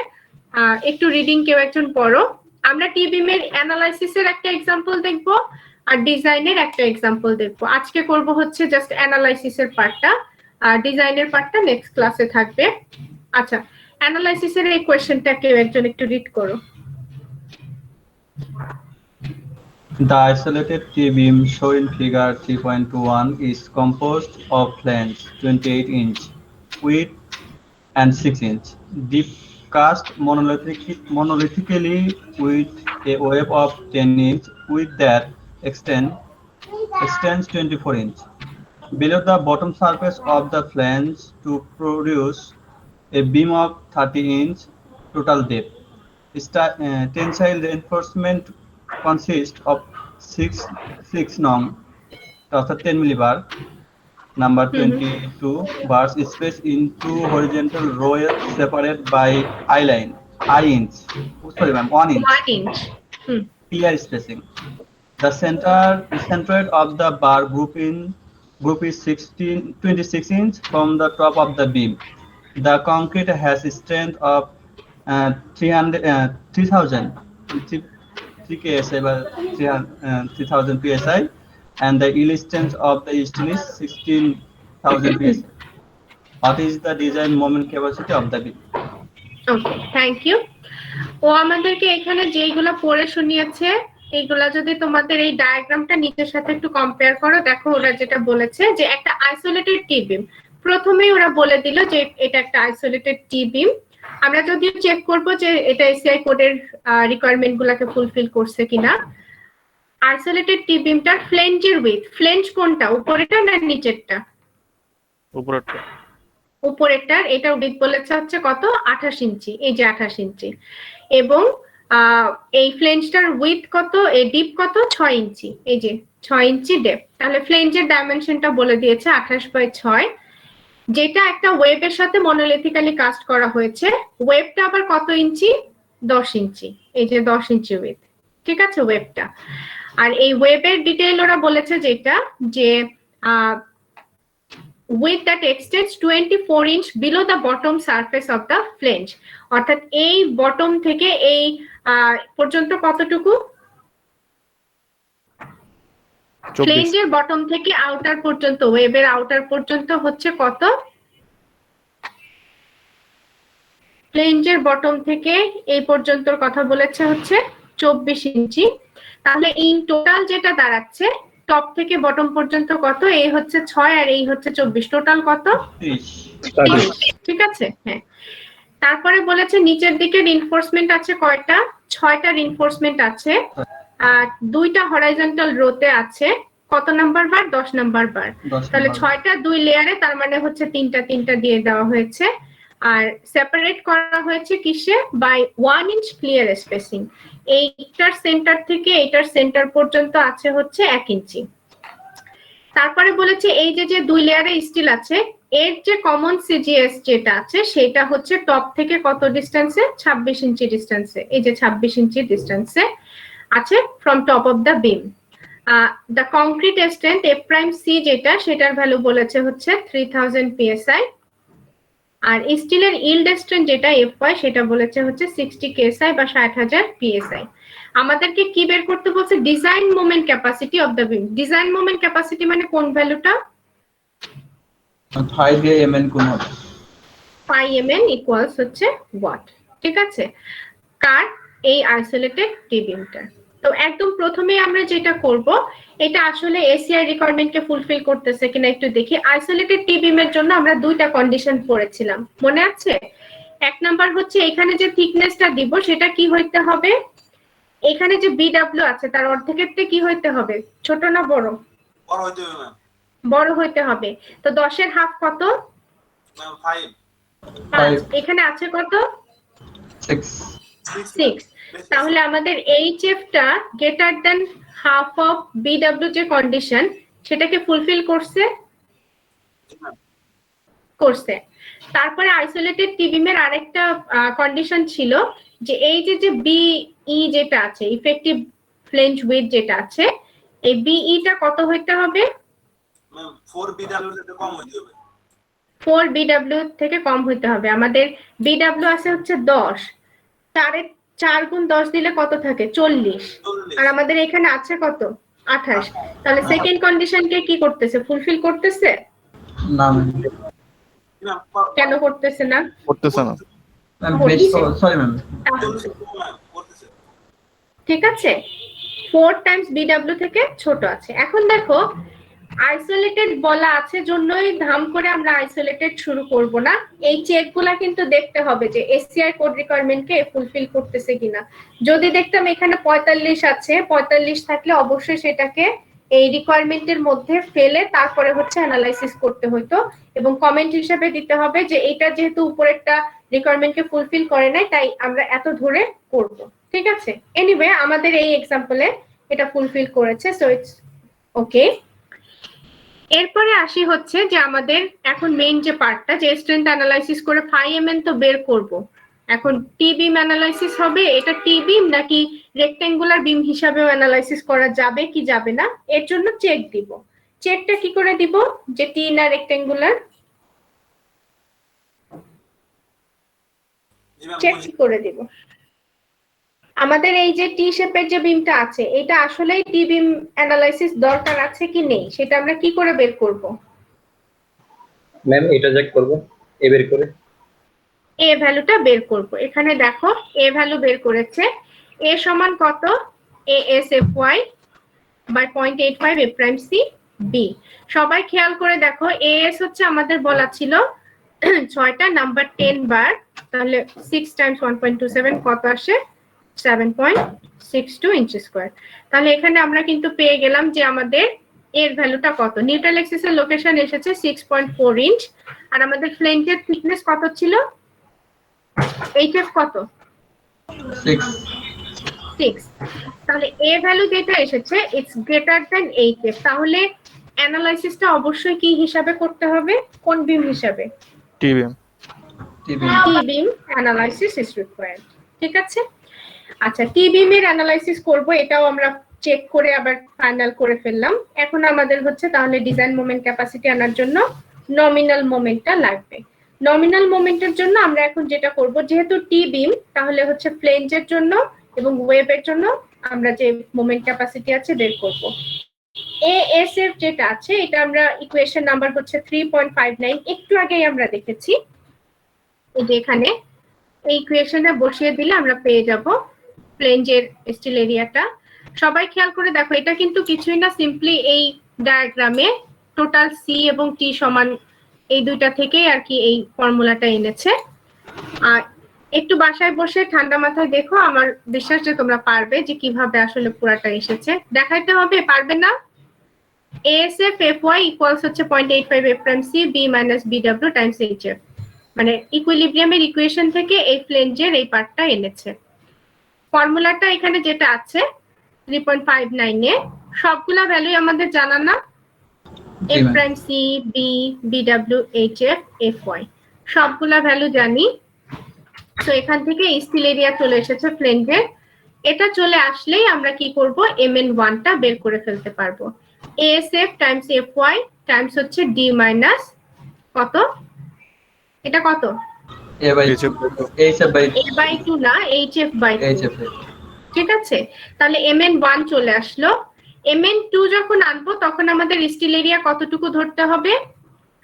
একটু রিডিং কেউ একজন পড়ো। আমরা টিবিএম এর অ্যানালাইসিসের একটা এক্সাম্পল দেখবো আর ডিজাইনের একটা এক্সাম্পল দেখবো। আজকে করব হচ্ছে জাস্ট অ্যানালাইসিসের পার্টটা, আর ডিজাইনের পার্টটা নেক্সট ক্লাসে থাকবে। আচ্ছা, অ্যানালাইসিসের এই কোশ্চেনটা কেউ একজন একটু রিড করো। The isolated T-beam shown in figure 3.21 is composed of flanges 28 inch width and 6 inch, deep cast monolithically with a wave of 10 inch width that extends 24 inch below the bottom surface of the flange to produce a beam of 30 inch total depth. Tensile reinforcement consists of 6 nong, 10 millibar, number 22 bars spaced into horizontal rows separated by I inch. Sorry, ma'am, 1 inch. 1 inch. Clear spacing. The centroid of the bar group is 26 inch from the top of the beam. The concrete has a strength of 3000 psi, 3000 psi, and the yield strength of the steel is 16,000 psi. What is the design moment capacity of the beam? Okay, thank you. ও আমাদেরকে এখানে যেইগুলা পড়ে শুনিয়েছে এইগুলা যদি তোমাদের এই ডায়াগ্রামটা নিচের সাথে একটু কম্পেয়ার করো, দেখো ওরা যেটা বলেছে যে একটা আইসোলেটেড টি বিম, প্রথমেই ওরা বলে দিল যে এটা একটা আইসোলেটেড টি বিম। আমরা যদিও চেক করব যে এটা এসিআই কোডের রিকোয়ারমেন্ট গুলাকে ফুলফিল করছে কিনা। আইসোলেটেড টি বিমটার ফ্লেঞ্জের উইথ, ফ্লেঞ্জ কোনটা, উপরেরটা না নিচেরটা? উপরেরটা। উপরেরটার এটার উইথ বলেছে হচ্ছে কত, 28 ইঞ্চি, এই যে 28 ইঞ্চি। এবং এই ফ্লেঞ্জটার উইথ কত, এই ডিপ কত, 6 ইঞ্চি, এই যে 6 ইঞ্চি ডেপ। তাহলে ফ্লেঞ্জের ডাইমেনশনটা বলে দিয়েছে 28/6, যেটা একটা ওয়েবের সাথে মনোলিথিক্যালি কাস্ট করা হয়েছে। ওয়েবটা আবার কত ইঞ্চি, 10 ইঞ্চি, এই যে 10 ইঞ্চি উইথ, ঠিক আছে ওয়েবটা। আর এই ওয়েবের ডিটেইল ওরা বলেছে যেটা যে width that extends 24 inch below the bottom surface of the flange, অর্থাৎ এই বটম থেকে এই পর্যন্ত কতটুকু, ফ্লেঞ্জের বটম থেকে আউটার পর্যন্ত, ওয়েবের আউটার পর্যন্ত হচ্ছে কত, ফ্লেঞ্জের বটম থেকে এই পর্যন্ত কথা বলেছে হচ্ছে 24 ইঞ্চি। তাহলে ইন টোটাল যেটা দাঁড়াচ্ছে টপ থেকে বটম পর্যন্ত কত, এই হচ্ছে 6 আর এই হচ্ছে 24, টোটাল কত, 30, ঠিক আছে? হ্যাঁ, তারপরে বলেছে নিচের দিকে রিনফোর্সমেন্ট আছে কয়টা, 6টা রিনফোর্সমেন্ট আছে, আর 2টা হরাইজন্টাল রোতে আছে, কত নাম্বার বার, 10 নাম্বার বার। তাহলে 6টা 2 লেয়ারে, তার মানে হচ্ছে 3টা দিয়ে দেওয়া হয়েছে। আর সেপারেট করা হয়েছে কিসে, বাই 1 ইঞ্চ ক্লিয়ার স্পেসিং। এইটার সেন্টার থেকে এইটার সেন্টার পর্যন্ত আছে হচ্ছে 1 ইঞ্চি। তারপরে বলেছে এই যে 2 লেয়ারে স্টিল আছে, এর যে কমন সিজিএস যেটা আছে সেটা হচ্ছে টপ থেকে কত ডিস্টেন্সে, 26 ইঞ্চি ডিস্টেন্সে, এই যে 26 ইঞ্চি ডিস্টেন্সে আছে from top of the beam. The concrete strength F prime C যেটা, সেটার ভ্যালু বলেছে হচ্ছে 3000 psi, আর স্টিলের ইল্ড স্ট্রেংথ যেটা এফওয়াই সেটা বলেছে হচ্ছে 60 কেএসআই বা 60000 psi। আমাদেরকে কি বের করতে বলছে, design moment capacity of the beam. Design moment capacity মানে কোন ভ্যালুটা, 5mn কোন হবে, 5mn ইকুয়ালস হচ্ছে ওয়াট, ঠিক আছে? কার, এই আইসোলেটেড টি বিমটার। তো একদম প্রথমে আমরা যেটা করব, এটা আসলে এসিআই রিকোয়ারমেন্টকে ফুলফিল করতেছে কিনা একটু দেখি। আইসোলেটেড টি বিমের জন্য আমরা 2টা কন্ডিশন পড়েছিলাম, মনে আছে? এক নাম্বার হচ্ছে এখানে যে থিকনেসটা দিব সেটা কি হইতে হবে, এখানে যে বিডব্লিউ আছে তার অর্ধেকেরটা কি হইতে হবে, ছোট না বড়? বড় হইতে হবে ম্যাম। বড় হইতে হবে। তো 10 এর হাফ কত? ম্যাম 5 5। এখানে আছে কত? 6. 6। তাহলে আমাদের HF টা greater than half of BW যে কন্ডিশন সেটাকে ফুলফিল করছে। তারপরে আইসোলেটেড টি বিমের আরেকটা কন্ডিশন ছিল যে এই যে BE যেটা আছে, ইফেক্টিভ ফ্লেঞ্জ উইথ যেটা আছে, এই BE টা কত হইতে হবে? ম্যাম 4 বিডব্লিউ থেকে কম হইতে হবে। 4 BW থেকে কম হইতে হবে। আমাদের BW আছে হচ্ছে 10, 4 গুণ 10 দিলে কত থাকে? 40। আর আমাদের এখানে আছে কত? 28। তাহলে সেকেন্ড কন্ডিশনকে কি করতেছে, ফুলফিল করতেছে? না ম্যাম, কেন করতেছে না? করতেছে না। বেশি, সরি ম্যাম। ঠিক আছে, 4 টাইমস BW থেকে ছোট আছে। এখন দেখো আইসোলেটেড বলা আছে জন্যই ধাম করে আমরা আইসোলেটেড শুরু করব না। এই চেকগুলা কিন্তু দেখতে হবে যে এসসিআই কোড রিকোয়ারমেন্টকে ফুলফিল করতেছে কিনা। যদি দেখতাম এখানে 45 আছে, 45 থাকলে অবশ্যই সেটাকে এই রিকোয়ারমেন্টের মধ্যে ফেলে তারপরে হচ্ছে অ্যানালাইসিস করতে হতো এবং কমেন্ট হিসেবে দিতে হবে যে এটা যেহেতু উপরেরটা রিকোয়ারমেন্টকে ফুলফিল করে নাই তাই আমরা এত ধরে করব। ঠিক আছে, এনিওয়ে আমাদের এই এক্সাম্পলে এটা ফুলফিল করেছে, সো ইটস ওকে। এরপরে আসি হচ্ছে যে আমাদের এখন মেইন যে পার্টটা, যে স্ট্রেংথ অ্যানালাইসিস করে ফাই তো বের করব। এখন টি বিম অ্যানালাইসিস হবে, এটা টি বিম নাকি রেক্টেঙ্গুলার বিম হিসাবেও অ্যানালাইসিস করা যাবে কি যাবে না, এর জন্য চেক দিব। চেকটা কি করে দিব, যে টি না রেক্টেঙ্গুলার, চেক কি করে দিব? আমাদের এই যে টি শেপের যে বিমটা আছে এটা আসলেই টি বিম অ্যানালাইসিস দরকার আছে কি নেই সেটা আমরা কি করে বের করব? ম্যাম এটা চেক করব এ বের করে। এ ভ্যালুটা বের করব। এখানে দেখো এ ভ্যালু বের করেছে, এ সমান কত? ASFY by 0.85 A prime C B. সবাই খেয়াল করে দেখো AS হচ্ছে আমাদের বলা ছিল 6টা, নাম্বার 10 বার, তাহলে 6 টাইমস 1.27 কত আসে? 7.62 ইঞ্চি স্কয়ার। তাহলে এখানে আমরা কিন্তু পেয়ে গেলাম যে আমাদের এর ভ্যালুটা কত। নিউট্রাল অ্যাক্সিসের লোকেশন এসেছে 6.4 ইঞ্চ আর আমাদের ফ্লেঞ্জের থিকনেস কত ছিল? HF কত? 6। তাহলে এ ভ্যালু যেটা এসেছে ইটস গ্রেটার দ্যান HF। তাহলে অ্যানালাইসিসটা অবশ্যই কি হিসাবে করতে হবে, কোন বিম হিসাবে? TBM. T beam analysis is required. ঠিক আছে, আচ্ছা টি বিম এর অ্যানালাইসিস করব, এটাও আমরা চেক করে আবার ফাইনাল করে ফেললাম। এখন আমাদের হচ্ছে তাহলে ডিজাইন মোমেন্ট ক্যাপাসিটি আনার জন্য নমিনাল মোমেন্টটা লাগবে। নমিনাল মোমেন্টের জন্য আমরা এখন যেটা করব, যেহেতু টি বিম তাহলে হচ্ছে ফ্লেঞ্জের জন্য এবং ওয়েবের জন্য আমরা যে মোমেন্ট ক্যাপাসিটি আছে বের করব। ASF যেটা আছে এটা আমরা ইকুয়েশন নাম্বার হচ্ছে 3.59, একটু আগেই আমরা দেখেছি। এই যে এখানে এই ইকুয়েশনে বসিয়ে দিলে আমরা পেয়ে যাব ফ্লেঞ্জের স্টিল এরিয়াটা। সবাই খেয়াল করে দেখো এটা কিন্তু কিছুই না, সিম্পলি এই ডায়াগ্রামে টোটাল সি এবং টি সমান এই দুইটা থেকেই আর কি এই ফর্মুলাটা এনেছে। আর একটু বাসায় বসে ঠান্ডা মাথায় দেখো, আমার বিশ্বাস যে তোমরা পারবে যে কিভাবে আসলে পুরাটা এসেছে। দেখাইতে হবে, পারবে না? ASF FY ইকুয়ালস হচ্ছে 0.85 A prime C B minus BW times HF, মানে ইকুইলিব্রিয়ামের ইকুয়েশন থেকে এই ফ্লেঞ্জের এই পার্টটা এনেছে। ফর্মুলাটা এখানে যেটা আছে 3.59 এ সবগুলা ভ্যালুই আমাদের জানা না? A prime C B BW HF FY সবগুলা ভ্যালু জানি। তো এখান থেকে স্টিল এরিয়া চলে এসেছে ফ্লেঞ্জের। এটা চলে আসলেই আমরা কি করব, MN1 টা বের করে ফেলতে পারবো। ASF টাইমস FY টাইমস হচ্ছে D মাইনাস কত, এটা কত? A by 2 না, HF বাই 2। ঠিক আছে, তাহলে MN1 চলে আসলো। MN2 যখন আনবো তখন আমাদের স্টিল এরিয়া কতটুকু ধরতে হবে?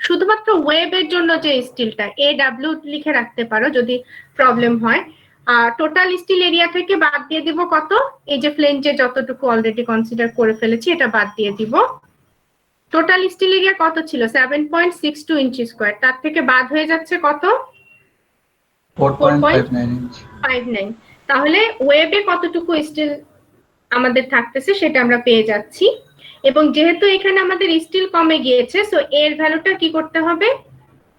শুধুমাত্র ওয়েবের জন্য যে স্টিলটা AW লিখে রাখতে পারো যদি প্রবলেম হয়। আর টোটাল স্টিল এরিয়া থেকে বাদ দিয়ে দিব কত? এই যে ফ্লেঞ্জে যতটুকু অলরেডি কনসিডার করে ফেলেছি এটা বাদ দিয়ে দিব। টোটাল স্টিল এরিয়া কত ছিল? 7.62 ইঞ্চি স্কয়ার। তার থেকে বাদ হয়ে যাচ্ছে কত? 4.59 ইঞ্চ। 59। তাহলে ওয়েবে কতটুকু স্টিল আমাদের থাকতেছে সেটা আমরা পেয়ে যাচ্ছি। এবং যেহেতু এখানে আমাদের স্টিল কমে গিয়েছে, সো এর ভ্যালুটা কি করতে হবে,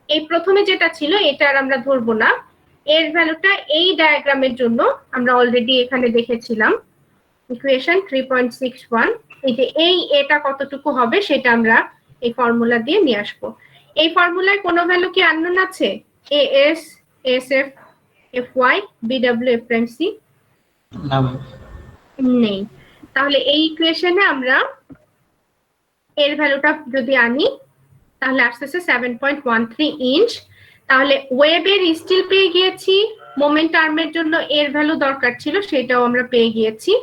এই প্রথমে যেটা ছিল এটা আর আমরা ধরবো না, এর ভ্যালুটা এই ডায়াগ্রামের জন্য আমরা অলরেডি এখানে দেখেছিলাম ইকুয়েশন 3.61, এই যে এটা কতটুকু হবে সেটা আমরা এই ফর্মুলা দিয়ে নিয়ে আসবো। এই ফর্মুলায় কোনো ভ্যালু কি আননোন আছে? AS, SF, FY, BW, F prime C না ম্যাম। নেই। তাহলে এই ইকুয়েশনে আমরা এর ভ্যালুটা যদি আনি তাহলে আসতেছে 7.13 ইঞ্চ। তাহলে ওয়েবের স্টিল পেয়ে গিয়েছি, মোমেন্ট আর্মের জন্য এর ভ্যালু দরকার ছিল সেটাও আমরা পেয়ে গিয়েছি।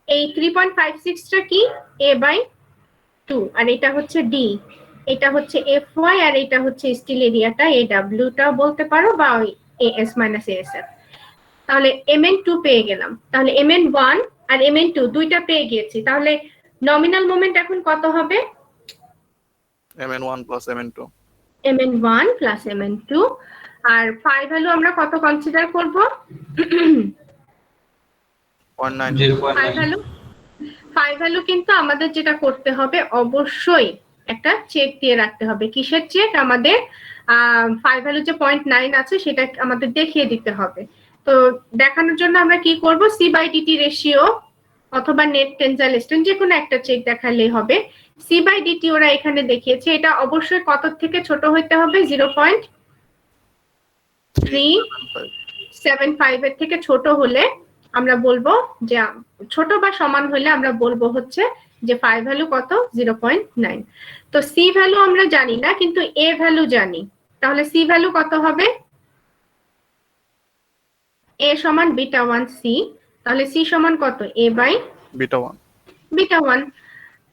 এই 3.56টা কি, a/2, আর এটা হচ্ছে ডি, এটা হচ্ছে এফ ওয়াই, আর এটা হচ্ছে স্টিল এরিয়াটা এ ডাব্লিউটা বলতে পারো, বা ওই এএস মাইনাস এএসএফ। তাহলে mn2 পেয়ে গেলাম। তাহলে mn1 আর mn2 দুইটা পেয়ে গিয়েছি। তাহলে নমিনাল মোমেন্ট এখন কত হবে? mn1 plus mn2 mn1 plus mn2। আর ফাই ভ্যালু আমরা কত কনসিডার করব? 0.9 ফাই ভ্যালু কিন্তু আমাদের যেটা করতে হবে, অবশ্যই একটা চেক দিয়ে রাখতে হবে। কিসের চেক? আমাদের ফাই ভ্যালু যে 0.9 আছে সেটা আমাদের দেখিয়ে দিতে হবে। তো দেখানোর জন্য আমরা কি করব, সি/ডিটি রেশিও অথবা নেট টেনজাইল স্ট্রেন্থ যে কোনো একটা চেক দেখালেই হবে। সি/ডিটি ওরা এখানে দেখিয়েছে, এটা অবশ্যই কত থেকে ছোট হতে হবে? 0.375 এর থেকে ছোট হলে আমরা বলবো যে, ছোট বা সমান হলে আমরা বলবো হচ্ছে যে ফাই ভ্যালু কত, 0.9। তো সি ভ্যালু আমরা জানি না, কিন্তু এ ভ্যালু জানি। তাহলে সি ভ্যালু কত হবে? এ সমান β1 সি। তাহলে সি সমান কত? beta 1 β1।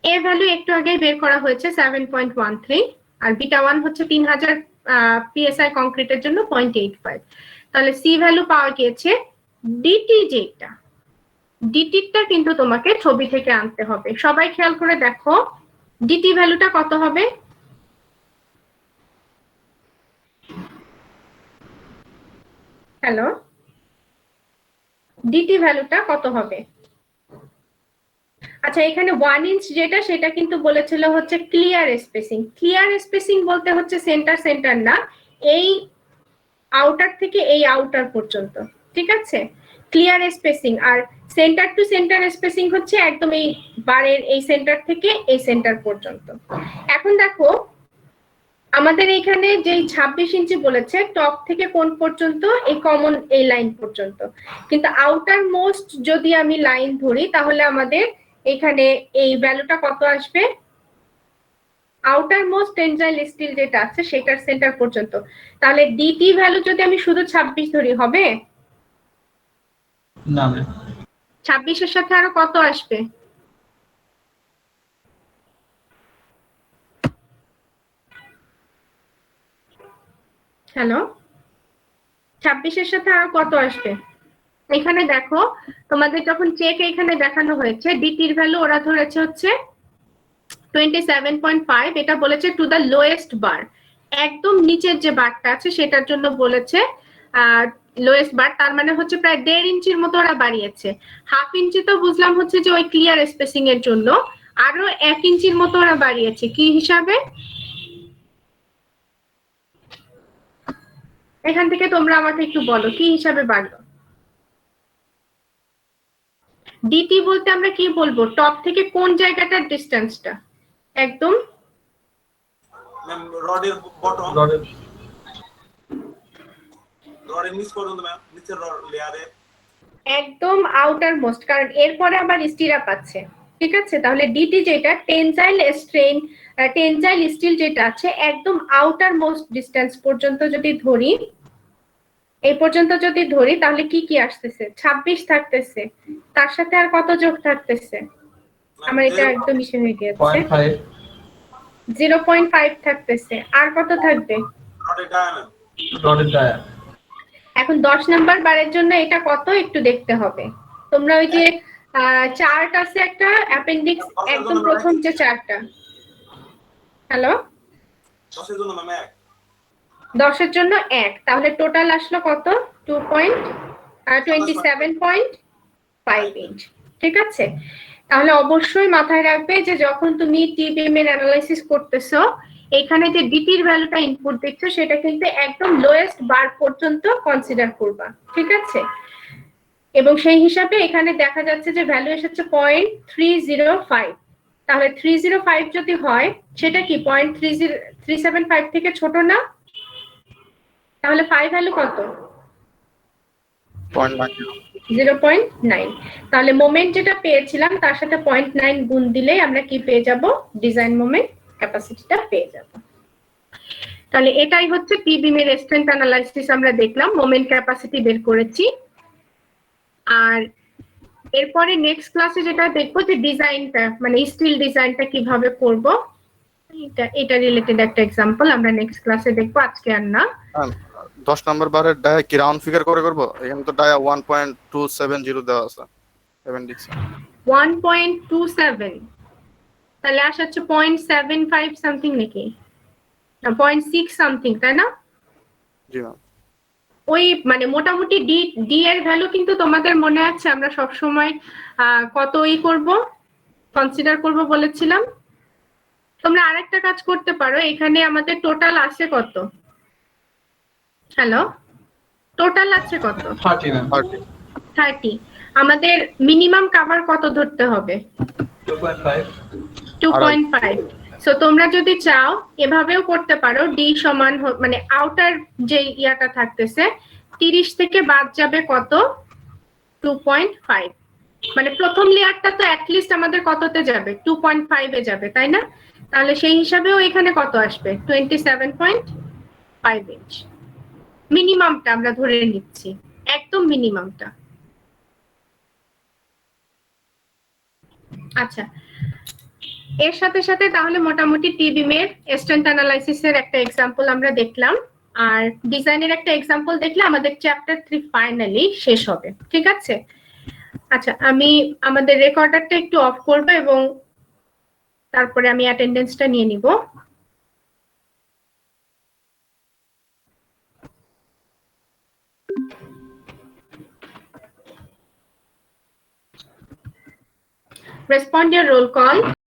এ ভ্যালু একটু আগে বের করা হয়েছে 7.13, আর β1 হচ্ছে 3000 পিএসআই কংক্রিটের জন্য 0.85। তাহলে সি ভ্যালু পাওয়া গিয়েছে। ডিটি যেটা, ডিটিটা কিন্তু তোমাকে ছবি থেকে আনতে হবে। সবাই খেয়াল করে দেখো ডিটি ভ্যালুটা কত হবে? হ্যালো, ডিটি ভ্যালুটা কত হবে? আচ্ছা, এখানে 1 ইঞ্চ যেটা সেটা কিন্তু বলেছিল হচ্ছে ক্লিয়ার স্পেসিং। ক্লিয়ার স্পেসিং বলতে হচ্ছে সেন্টার সেন্টার না, এই আউটার থেকে এই আউটার পর্যন্ত, ঠিক আছে? Clear spacing. আর সেন্টার টু সেন্টার স্পেসিং হচ্ছে একদম এই বারের এই সেন্টার থেকে এই সেন্টার পর্যন্ত। এখন দেখো আমাদের এখানে যেই 26 ইঞ্চি বলেছে টপ থেকে কোন পর্যন্ত, এই কমন এই লাইন পর্যন্ত। কিন্তু আউটার মোস্ট যদি আমি লাইন ধরি তাহলে আমাদের এখানে এই ভ্যালুটা কত আসবে? আউটার মোস্ট টেনজাইল স্টিল যেটা আছে সেটার সেন্টার পর্যন্ত। তাহলে ডিটি ভ্যালু যদি আমি শুধু 26 ধরি হবে? না ম্যাম। 26 এর সাথে আরো কত আসবে? হ্যালো, 26 এর সাথে আরো কত আসবে? এখানে দেখো তোমাদের যখন চেক এখানে দেখানো হয়েছে, ডিটির ভ্যালু ওরা ধরেছে হচ্ছে 27.5, এটা বলেছে টু দা লোয়েস্ট বার, একদম নিচের যে বারটা আছে সেটার জন্য বলেছে লোয়েস্ট বার। তার মানে হচ্ছে প্রায় 1.5 ইঞ্চির মতো ওরা বাড়িয়েছে। হাফ ইঞ্চি তো বুঝলাম হচ্ছে যে ওই ক্লিয়ার স্পেসিং এর জন্য, আরো 1 ইঞ্চির মতো ওরা বাড়িয়েছে। কি হিসাবে? এখান থেকে তোমরা আমাকে একটু বলো কি হিসাবে বাড়লো? ডিটি বলতে আমরা কি বলবো? টপ থেকে কোন জায়গাটার ডিসটেন্সটা? একদম ম্যাম রডের বটম, রডের নিচ পর্যন্ত ম্যাম, নিচের লেয়ারে একদম আউটার মোস্ট, কারণ এরপরে আবার স্টিরাপ আছে, ঠিক আছে? তাহলে ডিটি যেটা টেনজাইল স্ট্রেন, টেনজাইল স্টিল যেটা আছে একদম আউটার মোস্ট ডিসটেন্স পর্যন্ত যদি ধরি, এই পর্যন্ত যদি ধরি তাহলে কি কি আসতেছে? 26 থাকতেছে, তার সাথে আর কত যোগ থাকতেছে? আমার এটা একদম ইসে হয়ে গেছে, 0.5 0.5 থাকতেছে। আর কত থাকবে? রডের ডায়ামিটার। রডের ডায়া। এখন 10 নাম্বার বারের জন্য এটা কত একটু দেখতে হবে। তোমরা ওই যে চার্ট আছে একটা অ্যাপেন্ডিক্স, একদম প্রথম যে চার্টটা, হ্যালো, 10 এর জন্য ম্যাম 1, 10 এর জন্য 1, তাহলে টোটাল আসলো কত? 27.5 ইঞ্চ। ঠিক আছে, তাহলে অবশ্যই মাথায় রাখবে যে যখন তুমি টি বিম এর অ্যানালাইসিস করতেছো, এখানে যে ডিটির ভ্যালুটা ইনপুট দিচ্ছ সেটা কিন্তু একদম লোয়েস্ট বার পর্যন্ত কনসিডার করবা। ঠিক আছে, এবং সেই হিসাবে এখানে দেখা যাচ্ছে যে ভ্যালু এসেছে 0.305। তাহলে 305 যদি হয় সেটা কি 0.375 থেকে ছোট না? তাহলে 5 ভ্যালু কত? 0.9। তাহলে মোমেন্ট যেটা পেয়েছিলাম তার সাথে 0.9 গুণ দিলেই আমরা কি পেয়ে যাব? ডিজাইন মোমেন্ট ক্যাপাসিটিটা পেয়ে যাব। তাহলে এটাই হচ্ছে পি বিমের স্ট্রেংথ অ্যানালাইসিস। আমরা দেখলাম মোমেন্ট ক্যাপাসিটি বের করেছি। আর এরপরে নেক্সট ক্লাসে যেটা দেখবো যে ডিজাইনটা, মানে স্টিল ডিজাইনটা কিভাবে করব, এটা রিলেটেড একটা এক্সাম্পল আমরা নেক্সট ক্লাসে দেখবো, আজকে আর না। 10 নম্বর বারের ডায়া কি রাউন্ড ফিগার করে করব? এখানে তো ডায়া 1.270 দেওয়া আছে অ্যাপেন্ডিক্স 1.27, তাহলে আসা হচ্ছে 0.75 সামথিং নাকি না 0.6 সামথিং, তাই না? জি ম্যাম। ওই মানে মোটামুটি ডি এর ভ্যালু কিন্তু তোমাদের মনে আছে আমরা সব সময় কত করব, কনসিডার করব বলেছিলাম। তোমরা আরেকটা কাজ করতে পারো, এখানে আমাদের টোটাল আছে কত? হ্যালো, টোটাল আছে কত? 30 ম্যাম। 30। আমাদের মিনিমাম কভার কত ধরতে হবে? 2.5। 2.5। সো তোমরা যদি চাও এভাবেও করতে পারো, ডি সমান মানে আউটার যে ইয়াটা থাকতেছে 30 থেকে বাদ যাবে কত? 2.5। মানে প্রথম লেয়ারটা তো অ্যাটলিস্ট আমাদের কততে যাবে? 2.5 এ যাবে, তাই না? তাহলে সেই হিসাবেও এখানে কত আসবে? 27.5 ইঞ্চ। মিনিমামটা আমরা ধরে নিচ্ছি, একদম মিনিমামটা। আচ্ছা, এর সাথে সাথে তাহলে মোটামুটি টি বিমের স্ট্রেংথ অ্যানালাইসিসের একটা এক্সাম্পল আমরা দেখলাম, আর ডিজাইনের একটা এক্সাম্পল দেখলে আমাদের চ্যাপ্টার 3 ফাইনালি শেষ হবে। ঠিক আছে, আচ্ছা আমি আমাদের রেকর্ডারটা একটু অফ করব এবং তারপরে আমি অ্যাটেন্ডেন্সটা নিয়ে নিব। Respond your roll call.